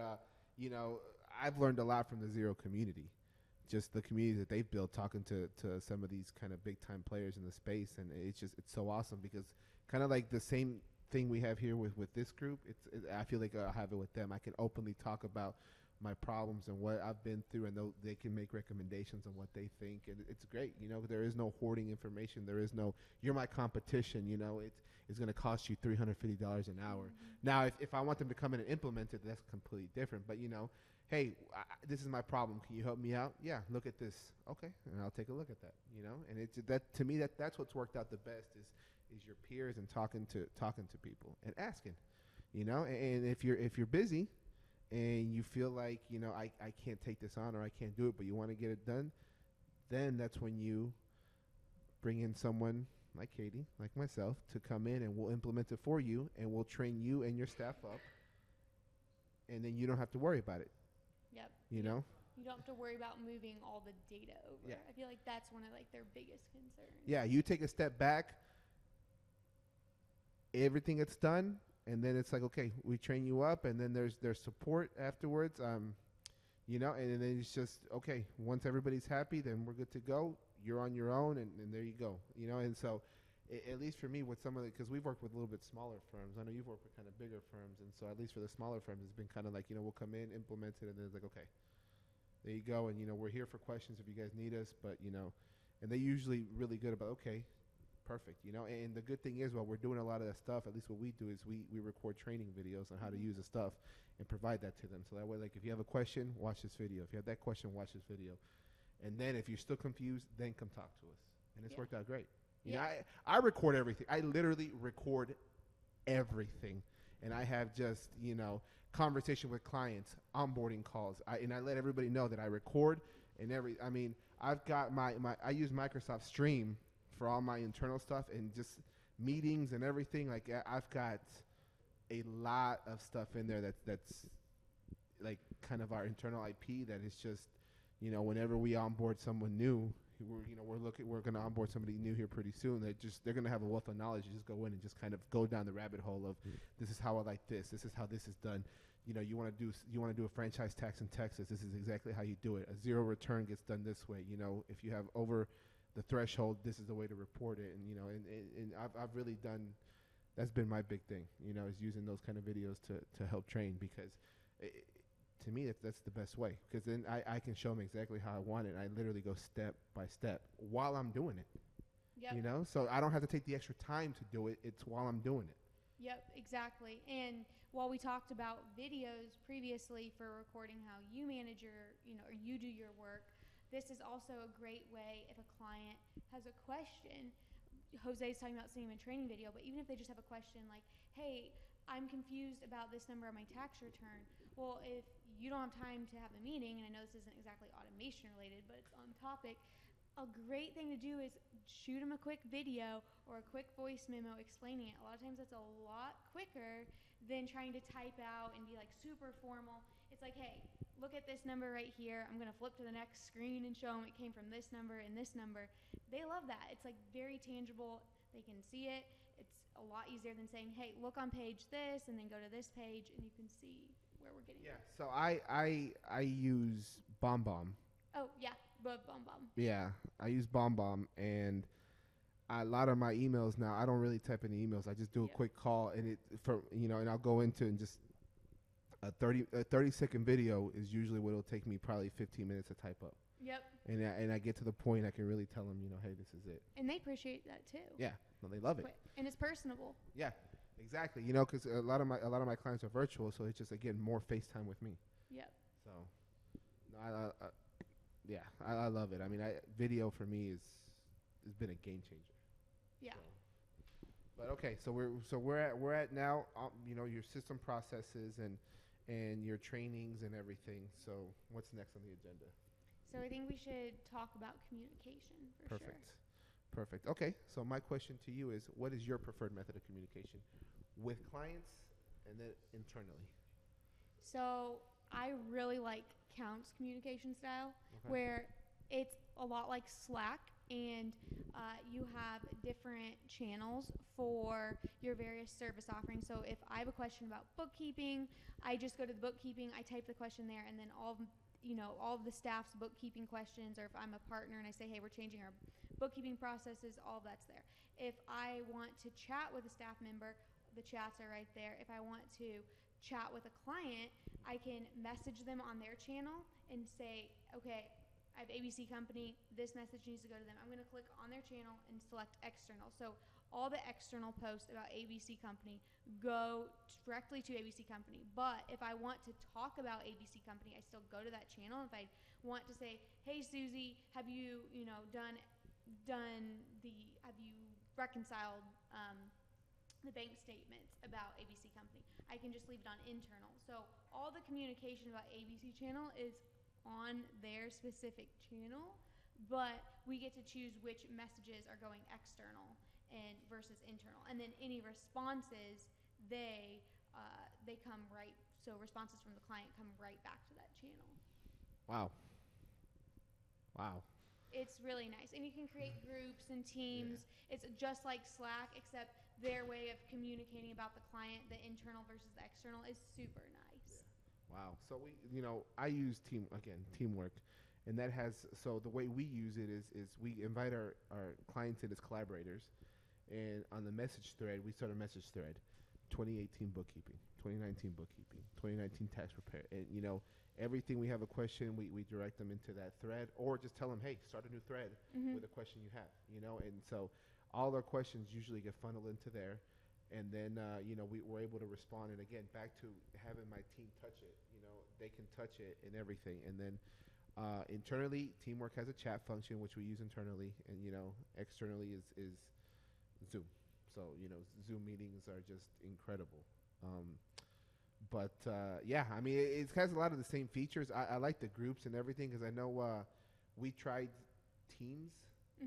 you know, I've learned a lot from the Zero community. Just the community that they've built, talking to some of these kind of big time players in the space, and it's so awesome because kind of like the same thing we have here with this group. I feel like I have it with them. I can openly talk about my problems and what I've been through, and they can make recommendations on what they think, and it's great. You know, there is no hoarding information. There is no you're my competition. You know, it's going to cost you $350 an hour. Now, if I want them to come in and implement it, that's completely different. But you know, hey, this is my problem. Can you help me out? Yeah, look at this. Okay, and I'll take a look at that. You know, and it's that to me that's what's worked out the best is your peers and talking to people and asking. You know, and if you're busy and you feel like, you know, I can't take this on or I can't do it, but you want to get it done, then that's when you bring in someone like Katie, like myself, to come in and we'll implement it for you and we'll train you and your staff up, and then you don't have to worry about it. Yep. You know? You don't have to worry about moving all the data over. Yeah. I feel like that's one of like their biggest concerns. Yeah, you take a step back, everything gets done, and then it's like, okay, we train you up, and then there's support afterwards. You know, and then it's just, okay, once everybody's happy, then we're good to go. You're on your own, and there you go. You know, and so at least for me, with some of the, because we've worked with a little bit smaller firms. I know you've worked with kind of bigger firms, and so at least for the smaller firms, it's been kind of like, you know, we'll come in, implement it, and then it's like, okay, there you go. And, you know, we're here for questions if you guys need us, but, you know, and they're usually really good about, okay, perfect, you know. And the good thing is, while we're doing a lot of that stuff, at least what we do is we record training videos on how to use the stuff and provide that to them. So that way, like, if you have a question, watch this video. If you have that question, watch this video. And then if you're still confused, then come talk to us. And it's worked out great. You know, I record everything. I literally record everything. And I have just, you know, conversation with clients, onboarding calls. And I let everybody know that I record and I mean, I've got I use Microsoft Stream for all my internal stuff and just meetings and everything. Like, I've got a lot of stuff in there that's like kind of our internal IP that is just, you know, whenever we onboard someone new, we're going to onboard somebody new here pretty soon. They're going to have a wealth of knowledge. You just go in and just kind of go down the rabbit hole of this is how I like this. This is how this is done. You know, you want to do a franchise tax in Texas. This is exactly how you do it. A zero return gets done this way. You know, if you have over the threshold. This is the way to report it, and and I've really done. That's been my big thing, is using those kind of videos to help train because. To me, that's the best way because then I can show them exactly how I want it. And I literally go step by step while I'm doing it. Yep. So I don't have to take the extra time to do it. It's while I'm doing it. Yep, exactly. And while we talked about videos previously for recording how you manage your, or you do your work, this is also a great way if a client has a question. Jose's talking about sending him a training video, but even if they just have a question like, hey, I'm confused about this number on my tax return. Well, if you don't have time to have a meeting, and I know this isn't exactly automation related, but it's on topic, a great thing to do is shoot them a quick video or a quick voice memo explaining it. A lot of times that's a lot quicker than trying to type out and be like super formal. It's like, hey, look at this number right here. I'm going to flip to the next screen and show them it came from this number and this number. They love that. It's like very tangible. They can see it. It's a lot easier than saying, hey, look on page this and then go to this page and you can see where we're getting. Yeah. So I use BombBomb. Oh yeah, but BombBomb. Yeah, I use BombBomb, and a lot of my emails now I don't really type any emails. I just do a quick call, and and I'll go into and just a 30-second video is usually what it'll take me probably 15 minutes to type up. Yep. And I get to the point I can really tell them, hey, this is it. And they appreciate that too. Yeah, no, they love it. And it's personable. Yeah, exactly. Because a lot of my clients are virtual, so it's just again more FaceTime with me. Yep. So, no, I love it. I mean, video for me has been a game changer. Yeah. So. But okay, so we're at now. Your system processes and your trainings and everything. So what's next on the agenda? So I think we should talk about communication for sure. Perfect. Okay, so my question to you is, what is your preferred method of communication with clients and then internally? So I really like Count's communication style, where it's a lot like Slack, and you have different channels for your various service offerings. So if I have a question about bookkeeping, I just go to the bookkeeping, I type the question there, and then all of the staff's bookkeeping questions, or if I'm a partner and I say, hey, we're changing our bookkeeping processes, all of that's there. If I want to chat with a staff member, the chats are right there. If I want to chat with a client, I can message them on their channel and say, okay, I have ABC Company, this message needs to go to them. I'm going to click on their channel and select external. So all the external posts about ABC Company go directly to ABC Company. But if I want to talk about ABC Company, I still go to that channel. If I want to say, hey Susie, have you have you reconciled the bank statements about ABC Company? I can just leave it on internal. So all the communication about ABC channel is on their specific channel, but we get to choose which messages are going external and versus internal. And then any responses, they come right. So responses from the client come right back to that channel. Wow. It's really nice. And you can create groups and teams. Yeah. It's just like Slack, except their way of communicating about the client, the internal versus the external, is super nice. Yeah. Wow. So I use teamwork. And that so the way we use it is we invite our clients in as collaborators. And on the message thread, we start a message thread, 2018 bookkeeping, 2019 bookkeeping, 2019 tax prepare. And, everything we have a question, we direct them into that thread, or just tell them, hey, start a new thread with a question you have, And so all our questions usually get funneled into there. And then, we're able to respond. And again, back to having my team touch it, they can touch it and everything. And then internally, Teamwork has a chat function, which we use internally. And, externally is Zoom. So, Zoom meetings are just incredible. I mean, it has a lot of the same features. I like the groups and everything because I know we tried Teams,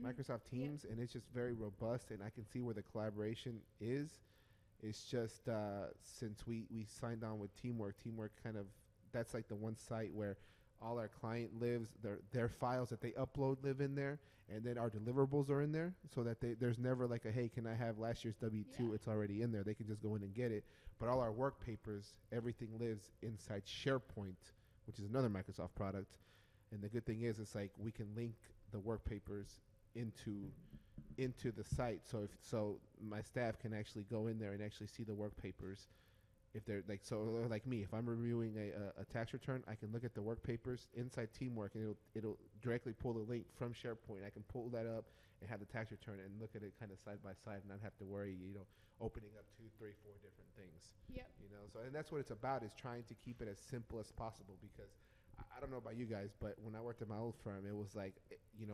Microsoft Teams, and it's just very robust, and I can see where the collaboration is. It's just since we signed on with Teamwork kind of, that's like the one site where all our client lives, their files that they upload live in there, and then our deliverables are in there, so that there's never like a, hey, can I have last year's W-2? Yeah. It's already in there. They can just go in and get it. But all our work papers, everything lives inside SharePoint, which is another Microsoft product. And the good thing is, it's like we can link the work papers into the site. So my staff can actually go in there and actually see the work papers. If they're like me, if I'm reviewing a tax return, I can look at the work papers inside Teamwork, and it'll directly pull the link from SharePoint. I can pull that up and have the tax return and look at it kind of side by side, and not have to worry, opening up 2, 3, 4 different things. Yep. So and that's what it's about, is trying to keep it as simple as possible, because I don't know about you guys, but when I worked at my old firm, it was like,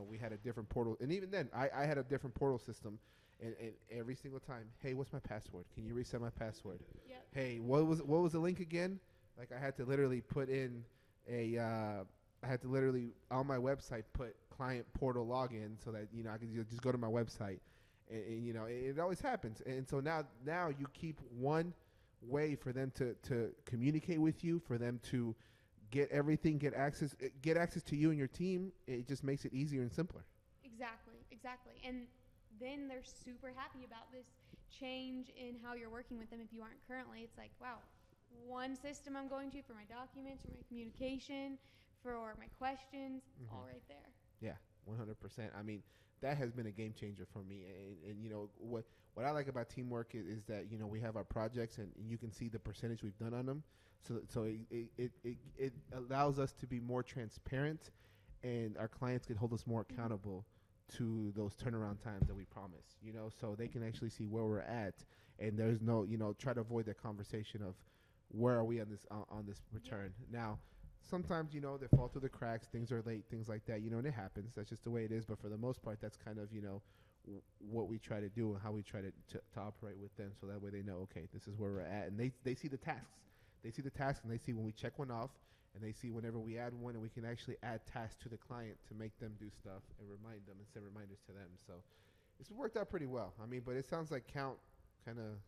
we had a different portal. And even then, I had a different portal system. And every single time, hey, what's my password? Can you reset my password? Yep. Hey, what was the link again? Like, I had to literally put in I had to literally, on my website, put client portal login so that, I could just go to my website. And it always happens. And so now you keep one way for them to communicate with you, for them to get everything, get access to you and your team. It just makes it easier and simpler. Exactly. And then they're super happy about this change in how you're working with them. If you aren't currently, it's like, wow, one system I'm going to for my documents, for my communication, for my questions, all right there. Yeah, 100%. I mean, that has been a game changer for me. And what I like about Teamwork is that, we have our projects, and you can see the percentage we've done on them. So it allows us to be more transparent, and our clients can hold us more accountable to those turnaround times that we promise, so they can actually see where we're at, and there's no, try to avoid that conversation of where are we on this return. Now, sometimes, they fall through the cracks, things are late, things like that, and it happens. That's just the way it is. But for the most part, that's kind of, what we try to do and how we try to operate with them, so that way they know, okay, this is where we're at. And they see the tasks. They see the tasks, and they see when we check one off, and they see whenever we add one, and we can actually add tasks to the client to make them do stuff and remind them and send reminders to them. So it's worked out pretty well. I mean, but it sounds like Count kind of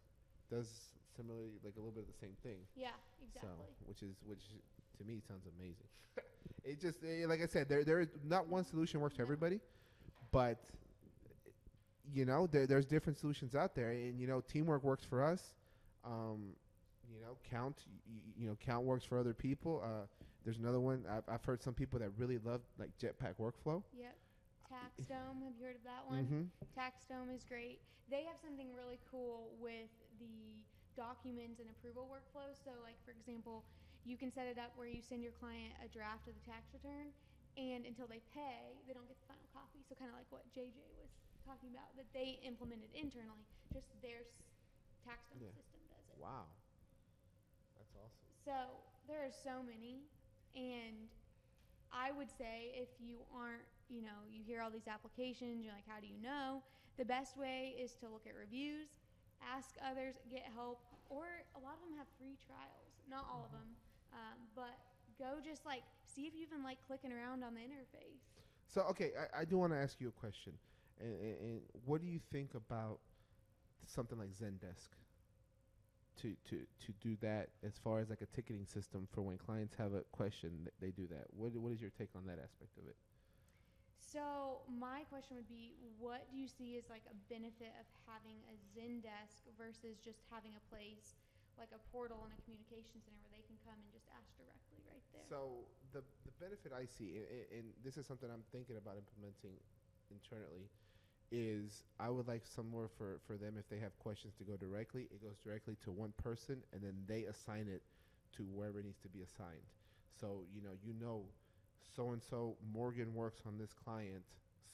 does similarly, like a little bit of the same thing. Yeah, exactly. So, which to me sounds amazing. It just, like I said, there is not one solution works for everybody, but there's different solutions out there, and Teamwork works for us. Count, Count works for other people. There's another one. I've heard some people that really love, like, Jetpack Workflow. Yep. Taxdome, have you heard of that one? Taxdome is great. They have something really cool with the documents and approval workflow. So, like, for example, you can set it up where you send your client a draft of the tax return, and until they pay, they don't get the final copy. So kind of like what JJ was talking about, that they implemented internally. Just their Taxdome system does it. Wow. That's awesome. So there are so many, and I would say if you aren't, you hear all these applications, you're like, how do you know? The best way is to look at reviews, ask others, get help, or a lot of them have free trials. Not all of them, but go just like see if you even like clicking around on the interface. So, okay, I do want to ask you a question. And what do you think about something like Zendesk to do that, as far as like a ticketing system for when clients have a question, they do that? What is your take on that aspect of it? So my question would be, what do you see as like a benefit of having a Zendesk versus just having a place like a portal and a communication center where they can come and just ask directly right there? So the benefit I see, and this is something I'm thinking about implementing internally, is I would like somewhere for them, if they have questions, to go directly. It goes directly to one person, and then they assign it to wherever it needs to be assigned. So, so-and-so Morgan works on this client,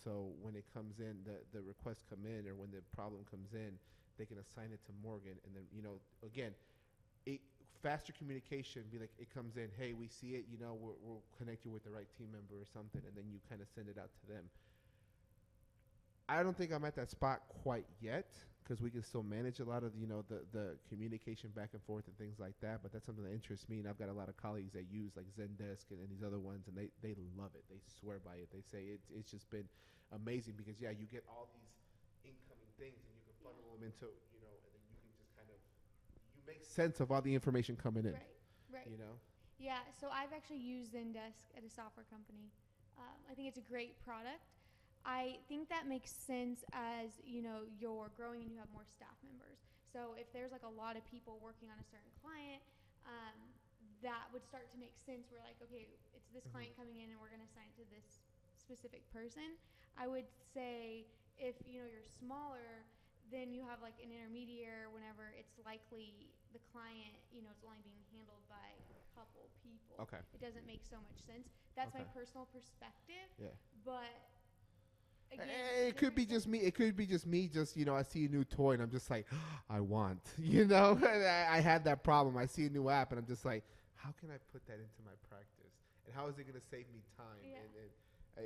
so when it comes in, the request come in, or when the problem comes in, they can assign it to Morgan. And then, again, faster communication, be like, it comes in, hey, we see it, we'll connect you with the right team member or something, and then you kind of send it out to them. I don't think I'm at that spot quite yet, because we can still manage a lot of, the communication back and forth and things like that, but that's something that interests me, and I've got a lot of colleagues that use, like, Zendesk and these other ones, and they love it. They swear by it. They say it's just been amazing, because, you get all these incoming things, and you can funnel them into, and then you can just kind of, you make sense of all the information coming in. Right. Yeah, so I've actually used Zendesk at a software company. I think it's a great product. I think that makes sense as, you're growing and you have more staff members. So if there's like a lot of people working on a certain client, that would start to make sense. We're like, okay, it's this client coming in, and we're going to assign it to this specific person. I would say if you're smaller, then you have like an intermediary. Whenever it's likely the client is only being handled by a couple people. Okay. It doesn't make so much sense. That's my Okay. personal perspective. Yeah. But again, It could be different just me. It could be just me. Just I see a new toy and I'm just like, I want. And I had that problem. I see a new app and I'm just like, how can I put that into my practice? And how is it going to save me time? Yeah. And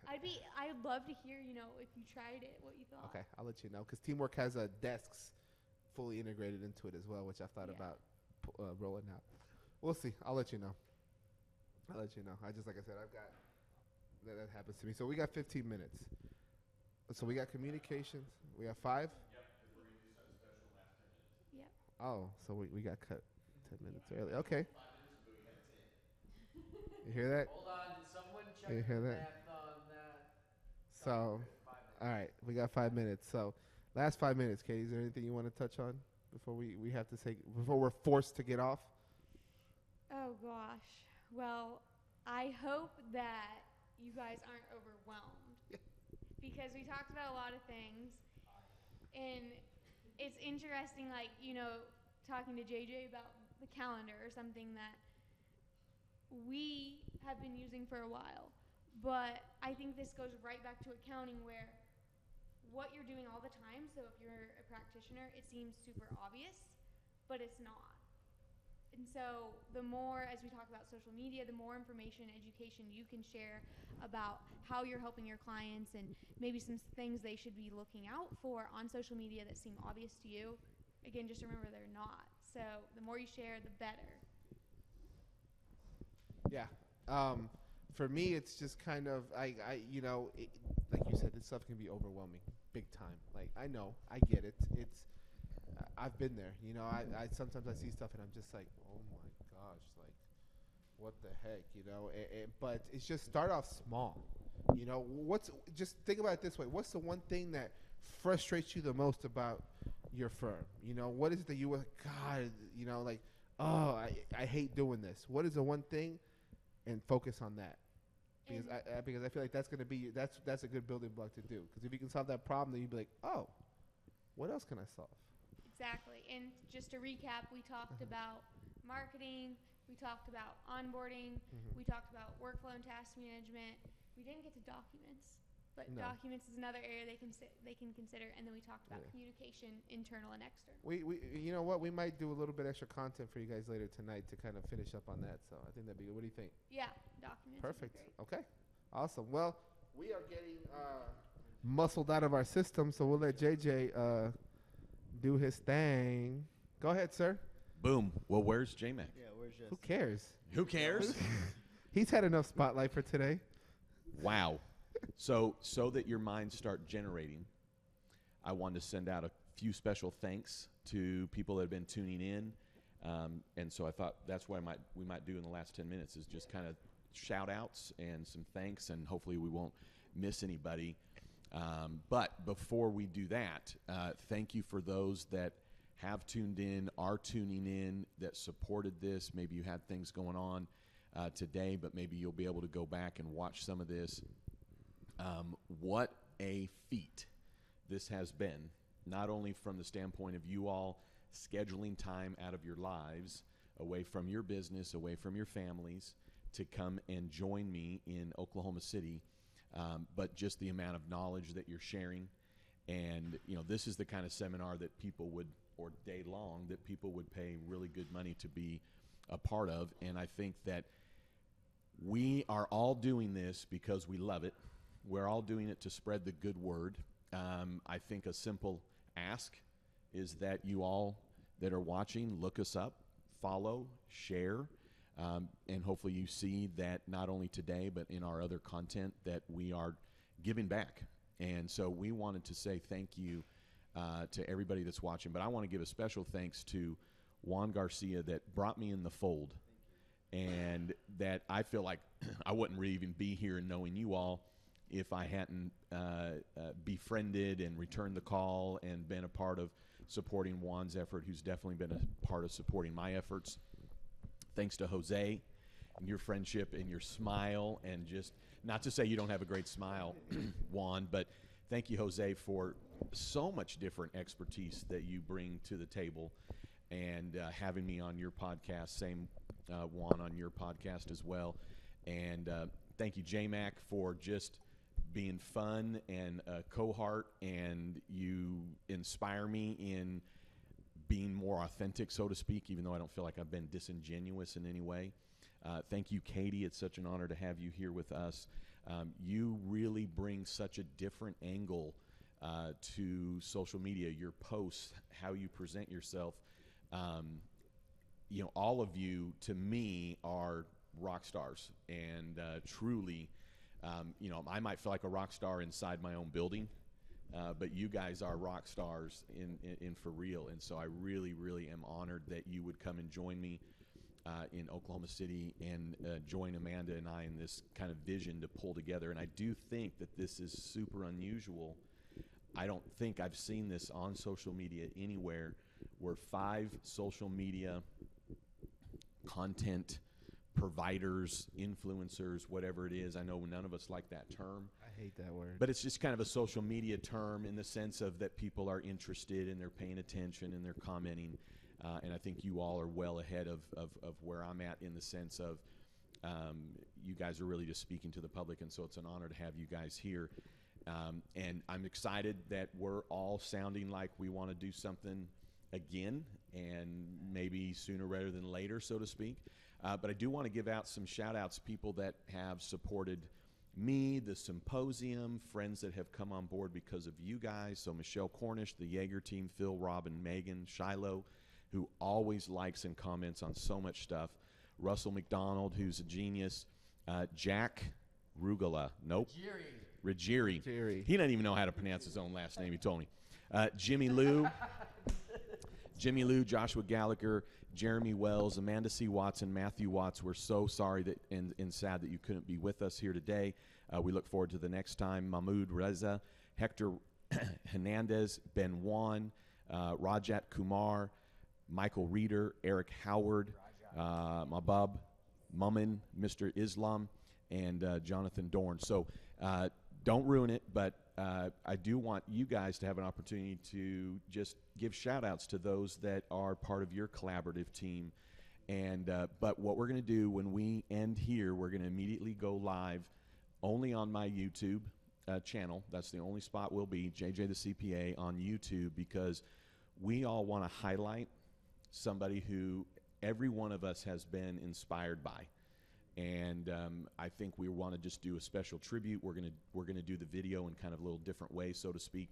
I'd love to hear if you tried it, what you thought. okay, I'll let you know because Teamwork has desks fully integrated into it as well, which I've thought Yeah. about rolling out. We'll see. I'll let you know. I just, like I said, I've got that happens to me. So we got 15 minutes. So we got communications. We got 5. Yep. Oh, so we got cut 10 minutes early. Okay. You hear that? Hold on, did someone check You hear the that? math on that? So, all right, we got 5 minutes. So, last 5 minutes, Katie. Is there anything you want to touch on before we have to say before we're forced to get off? Oh gosh. Well, I hope that you guys aren't overwhelmed because we talked about a lot of things, and it's interesting, like talking to JJ about the calendar or something that we have been using for a while. But I think this goes right back to accounting where what you're doing all the time, so if you're a practitioner, it seems super obvious, but it's not. And so the more, as we talk about social media, the more information and education you can share about how you're helping your clients and maybe some things they should be looking out for on social media that seem obvious to you, again, just remember they're not. So the more you share, the better. Yeah. For me, it's just kind of like you said, this stuff can be overwhelming, big time. Like I know, I get it. It's I've been there. I sometimes I see stuff and I'm just like, oh my gosh, like what the heck, but it's just start off small. Just think about it this way. What's the one thing that frustrates you the most about your firm? What is it that you were, God, like, oh, I hate doing this. What is the one thing? And focus on that. Because I feel like that's going to be, that's a good building block to do. Because if you can solve that problem, then you'd be like, oh, what else can I solve? Exactly. And just to recap, we talked about marketing, we talked about onboarding, we talked about workflow and task management. We didn't get to documents, but No. documents is another area they can consider. And then we talked about Yeah. communication, internal and external. We you know what? We might do a little bit extra content for you guys later tonight to kind of finish up on that. So I think that'd be good. What do you think? Yeah, documents. would be Perfect. great. Okay. Awesome. Well, we are getting muscled out of our system, so we'll let JJ do his thing. Go ahead, sir. Boom. Well, where's J-Mac? Yeah, where's Jesse? Who cares? Who cares? He's had enough spotlight for today. Wow. So that your minds start generating, I wanted to send out a few special thanks to people that have been tuning in. And so I thought that's what we might do in the last 10 minutes is just kind of shout outs and some thanks, and hopefully we won't miss anybody. But before we do that, thank you for those that have tuned in, are tuning in, that supported this. Maybe you had things going on today, but maybe you'll be able to go back and watch some of this. What a feat this has been, not only from the standpoint of you all scheduling time out of your lives, away from your business, away from your families, to come and join me in Oklahoma City, but just the amount of knowledge that you're sharing. And, this is the kind of seminar that people would, or day long, that people would pay really good money to be a part of. And I think that we are all doing this because we love it. We're all doing it to spread the good word. I think a simple ask is that you all that are watching, look us up, follow, share, and hopefully you see that not only today, but in our other content that we are giving back. And so we wanted to say thank you to everybody that's watching. But I want to give a special thanks to Juan Garcia that brought me in the fold. And that I feel like I wouldn't really even be here knowing you all if I hadn't befriended and returned the call and been a part of supporting Juan's effort, who's definitely been a part of supporting my efforts. Thanks to Jose and your friendship and your smile, and just Not to say you don't have a great smile, Juan, but thank you, Jose, for so much different expertise that you bring to the table, and having me on your podcast. Same, Juan, on your podcast as well. And thank you, J-Mac, for just being fun and a cohort, and you inspire me in being more authentic, so to speak, even though I don't feel like I've been disingenuous in any way. Thank you, Katie. It's such an honor to have you here with us. You really bring such a different angle to social media, your posts, how you present yourself. All of you, to me, are rock stars. And truly, I might feel like a rock star inside my own building, but you guys are rock stars in for real. And so I really, really am honored that you would come and join me in Oklahoma City and join Amanda and I in this kind of vision to pull together. And I do think that this is super unusual. I don't think I've seen this on social media anywhere, where 5 social media content providers, influencers, whatever it is. I know none of us like that term. I hate that word. But it's just kind of a social media term in the sense of that people are interested and they're paying attention and they're commenting. And I think you all are well ahead of where I'm at, in the sense of you guys are really just speaking to the public. And so it's an honor to have you guys here. And I'm excited that we're all sounding like we want to do something again, and maybe sooner rather than later, so to speak. But I do want to give out some shout outs, people that have supported me, the symposium, friends that have come on board because of you guys. So Michelle Cornish, the Jaeger team, Phil, Robin, Megan, Shiloh, who always likes and comments on so much stuff. Russell McDonald, who's a genius. Jack Rugala. Nope. Ruggieri. He doesn't even know how to pronounce his own last name, he told me. Jimmy Lou. Jimmy Lou, Joshua Gallagher, Jeremy Wells, Amanda C. Watson, Matthew Watts. We're so sorry that and sad that you couldn't be with us here today. We look forward to the next time. Mahmoud Reza, Hector Hernandez, Ben Juan, Rajat Kumar, Michael Reeder, Eric Howard, Mabab Mummin, Mr. Islam, and Jonathan Dorn. So don't ruin it, but I do want you guys to have an opportunity to just give shout-outs to those that are part of your collaborative team. And but what we're going to do when we end here, we're going to immediately go live only on my YouTube channel. That's the only spot we'll be, JJ the CPA on YouTube, because we all want to highlight somebody who every one of us has been inspired by. And I think we want to just do a special tribute. We're gonna do the video in kind of a little different way, so to speak.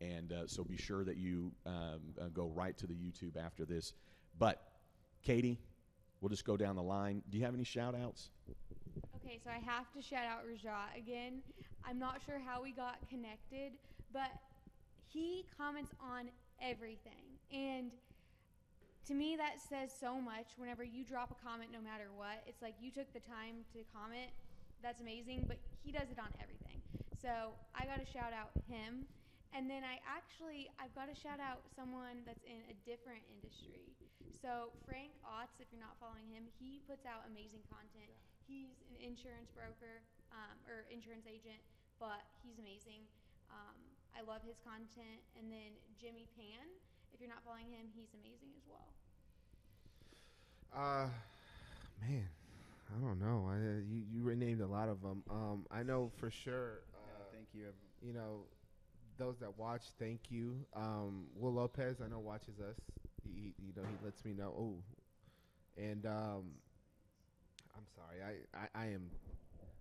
And so be sure that you go right to the YouTube after this. But Katie, we'll just go down the line. Do you have any shout outs? Okay, so I have to shout out Rajat again. I'm not sure how we got connected, but he comments on everything. And to me, that says so much. Whenever you drop a comment, no matter what, it's like you took the time to comment. That's amazing, but he does it on everything. So I got to shout out him. And then I've got to shout out someone that's in a different industry. So Frank Otts, if you're not following him, he puts out amazing content. He's an insurance broker or insurance agent, but he's amazing. I love his content. And then Jimmy Pan, if you're not following him, he's amazing as well. Man, I don't know. You renamed a lot of them. I know for sure. Thank you. You know, those that watch, thank you. Will Lopez, I know, watches us. He lets me know. Oh, and I'm sorry. I am.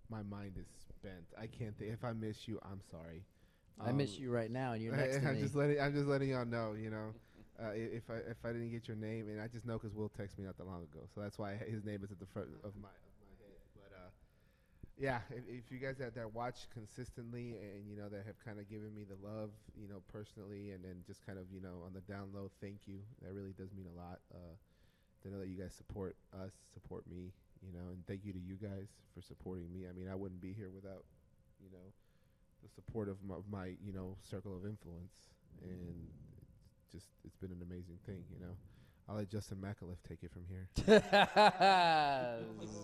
My mind is spent. I can't think. If I miss you, I'm sorry. I miss you right now, and you're next to me. I'm just letting y'all know. You know, if I didn't get your name, and I just know because Will texted me not that long ago, so that's why his name is at the front of my head. But yeah, if you guys that watch consistently and that have kind of given me the love, personally, and then just kind of on the down low, thank you. That really does mean a lot. To know that you guys support us, support me, and thank you to you guys for supporting me. I mean, I wouldn't be here without the support of my circle of influence, and it's been an amazing thing. I'll let Justin McAuliffe take it from here.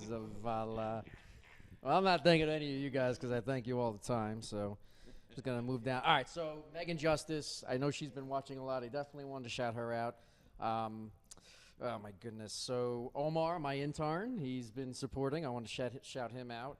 Zavala. Well, I'm not thanking any of you guys because I thank you all the time. So, just gonna move down. All right. So Megan Justice, I know she's been watching a lot. I definitely wanted to shout her out. Oh my goodness. So Omar, my intern, he's been supporting. I want to shout him out.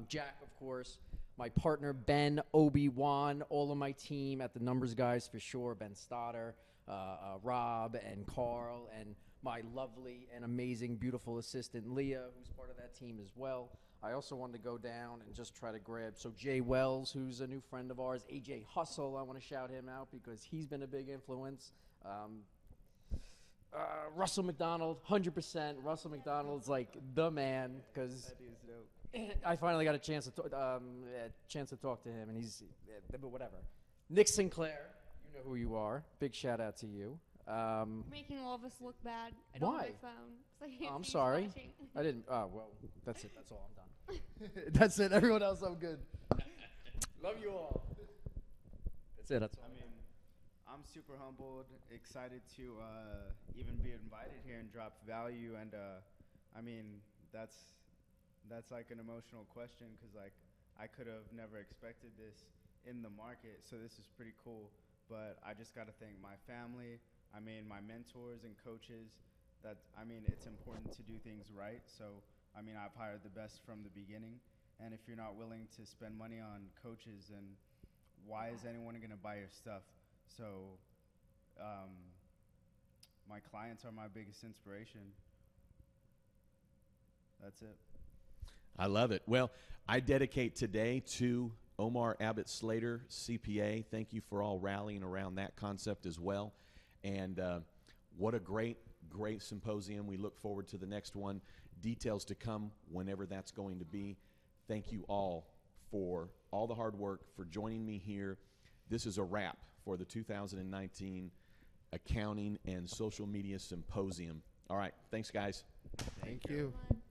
Jack, of course. My partner Ben, Obi-Wan, all of my team at the Numbers Guys for sure. Ben Stoddard, Rob, and Carl, and my lovely and amazing, beautiful assistant Leah, who's part of that team as well. I also wanted to go down and just try to grab, so Jay Wells, who's a new friend of ours, AJ Hustle, I want to shout him out because he's been a big influence. Russell McDonald, 100%. Russell McDonald's like the man because I finally got a chance to talk to him, and he's but whatever. Nick Sinclair, you know who you are. Big shout out to you. You're making all of us look bad. I don't have Why? my phone. So I'm he's sorry. flashing. I didn't. Oh well, that's it. That's all. I'm done. That's it. Everyone else, I'm good. Love you all. That's it. That's all. I mean, I'm super humbled, excited to even be invited here and drop value. And I mean, that's like an emotional question because like I could have never expected this in the market. So this is pretty cool. But I just got to thank my family. I mean, my mentors and coaches. That I mean, it's important to do things right. So I mean, I've hired the best from the beginning. And if you're not willing to spend money on coaches, then why is anyone going to buy your stuff? So my clients are my biggest inspiration. That's it. I love it. Well, I dedicate today to Omar Abbott Slater, CPA. Thank you for all rallying around that concept as well. And what a great symposium. We look forward to the next one. Details to come whenever that's going to be. Thank you all for all the hard work, for joining me here. This is a wrap for the 2019 Accounting and Social Media Symposium. All right. Thanks, guys. Thank you. So much.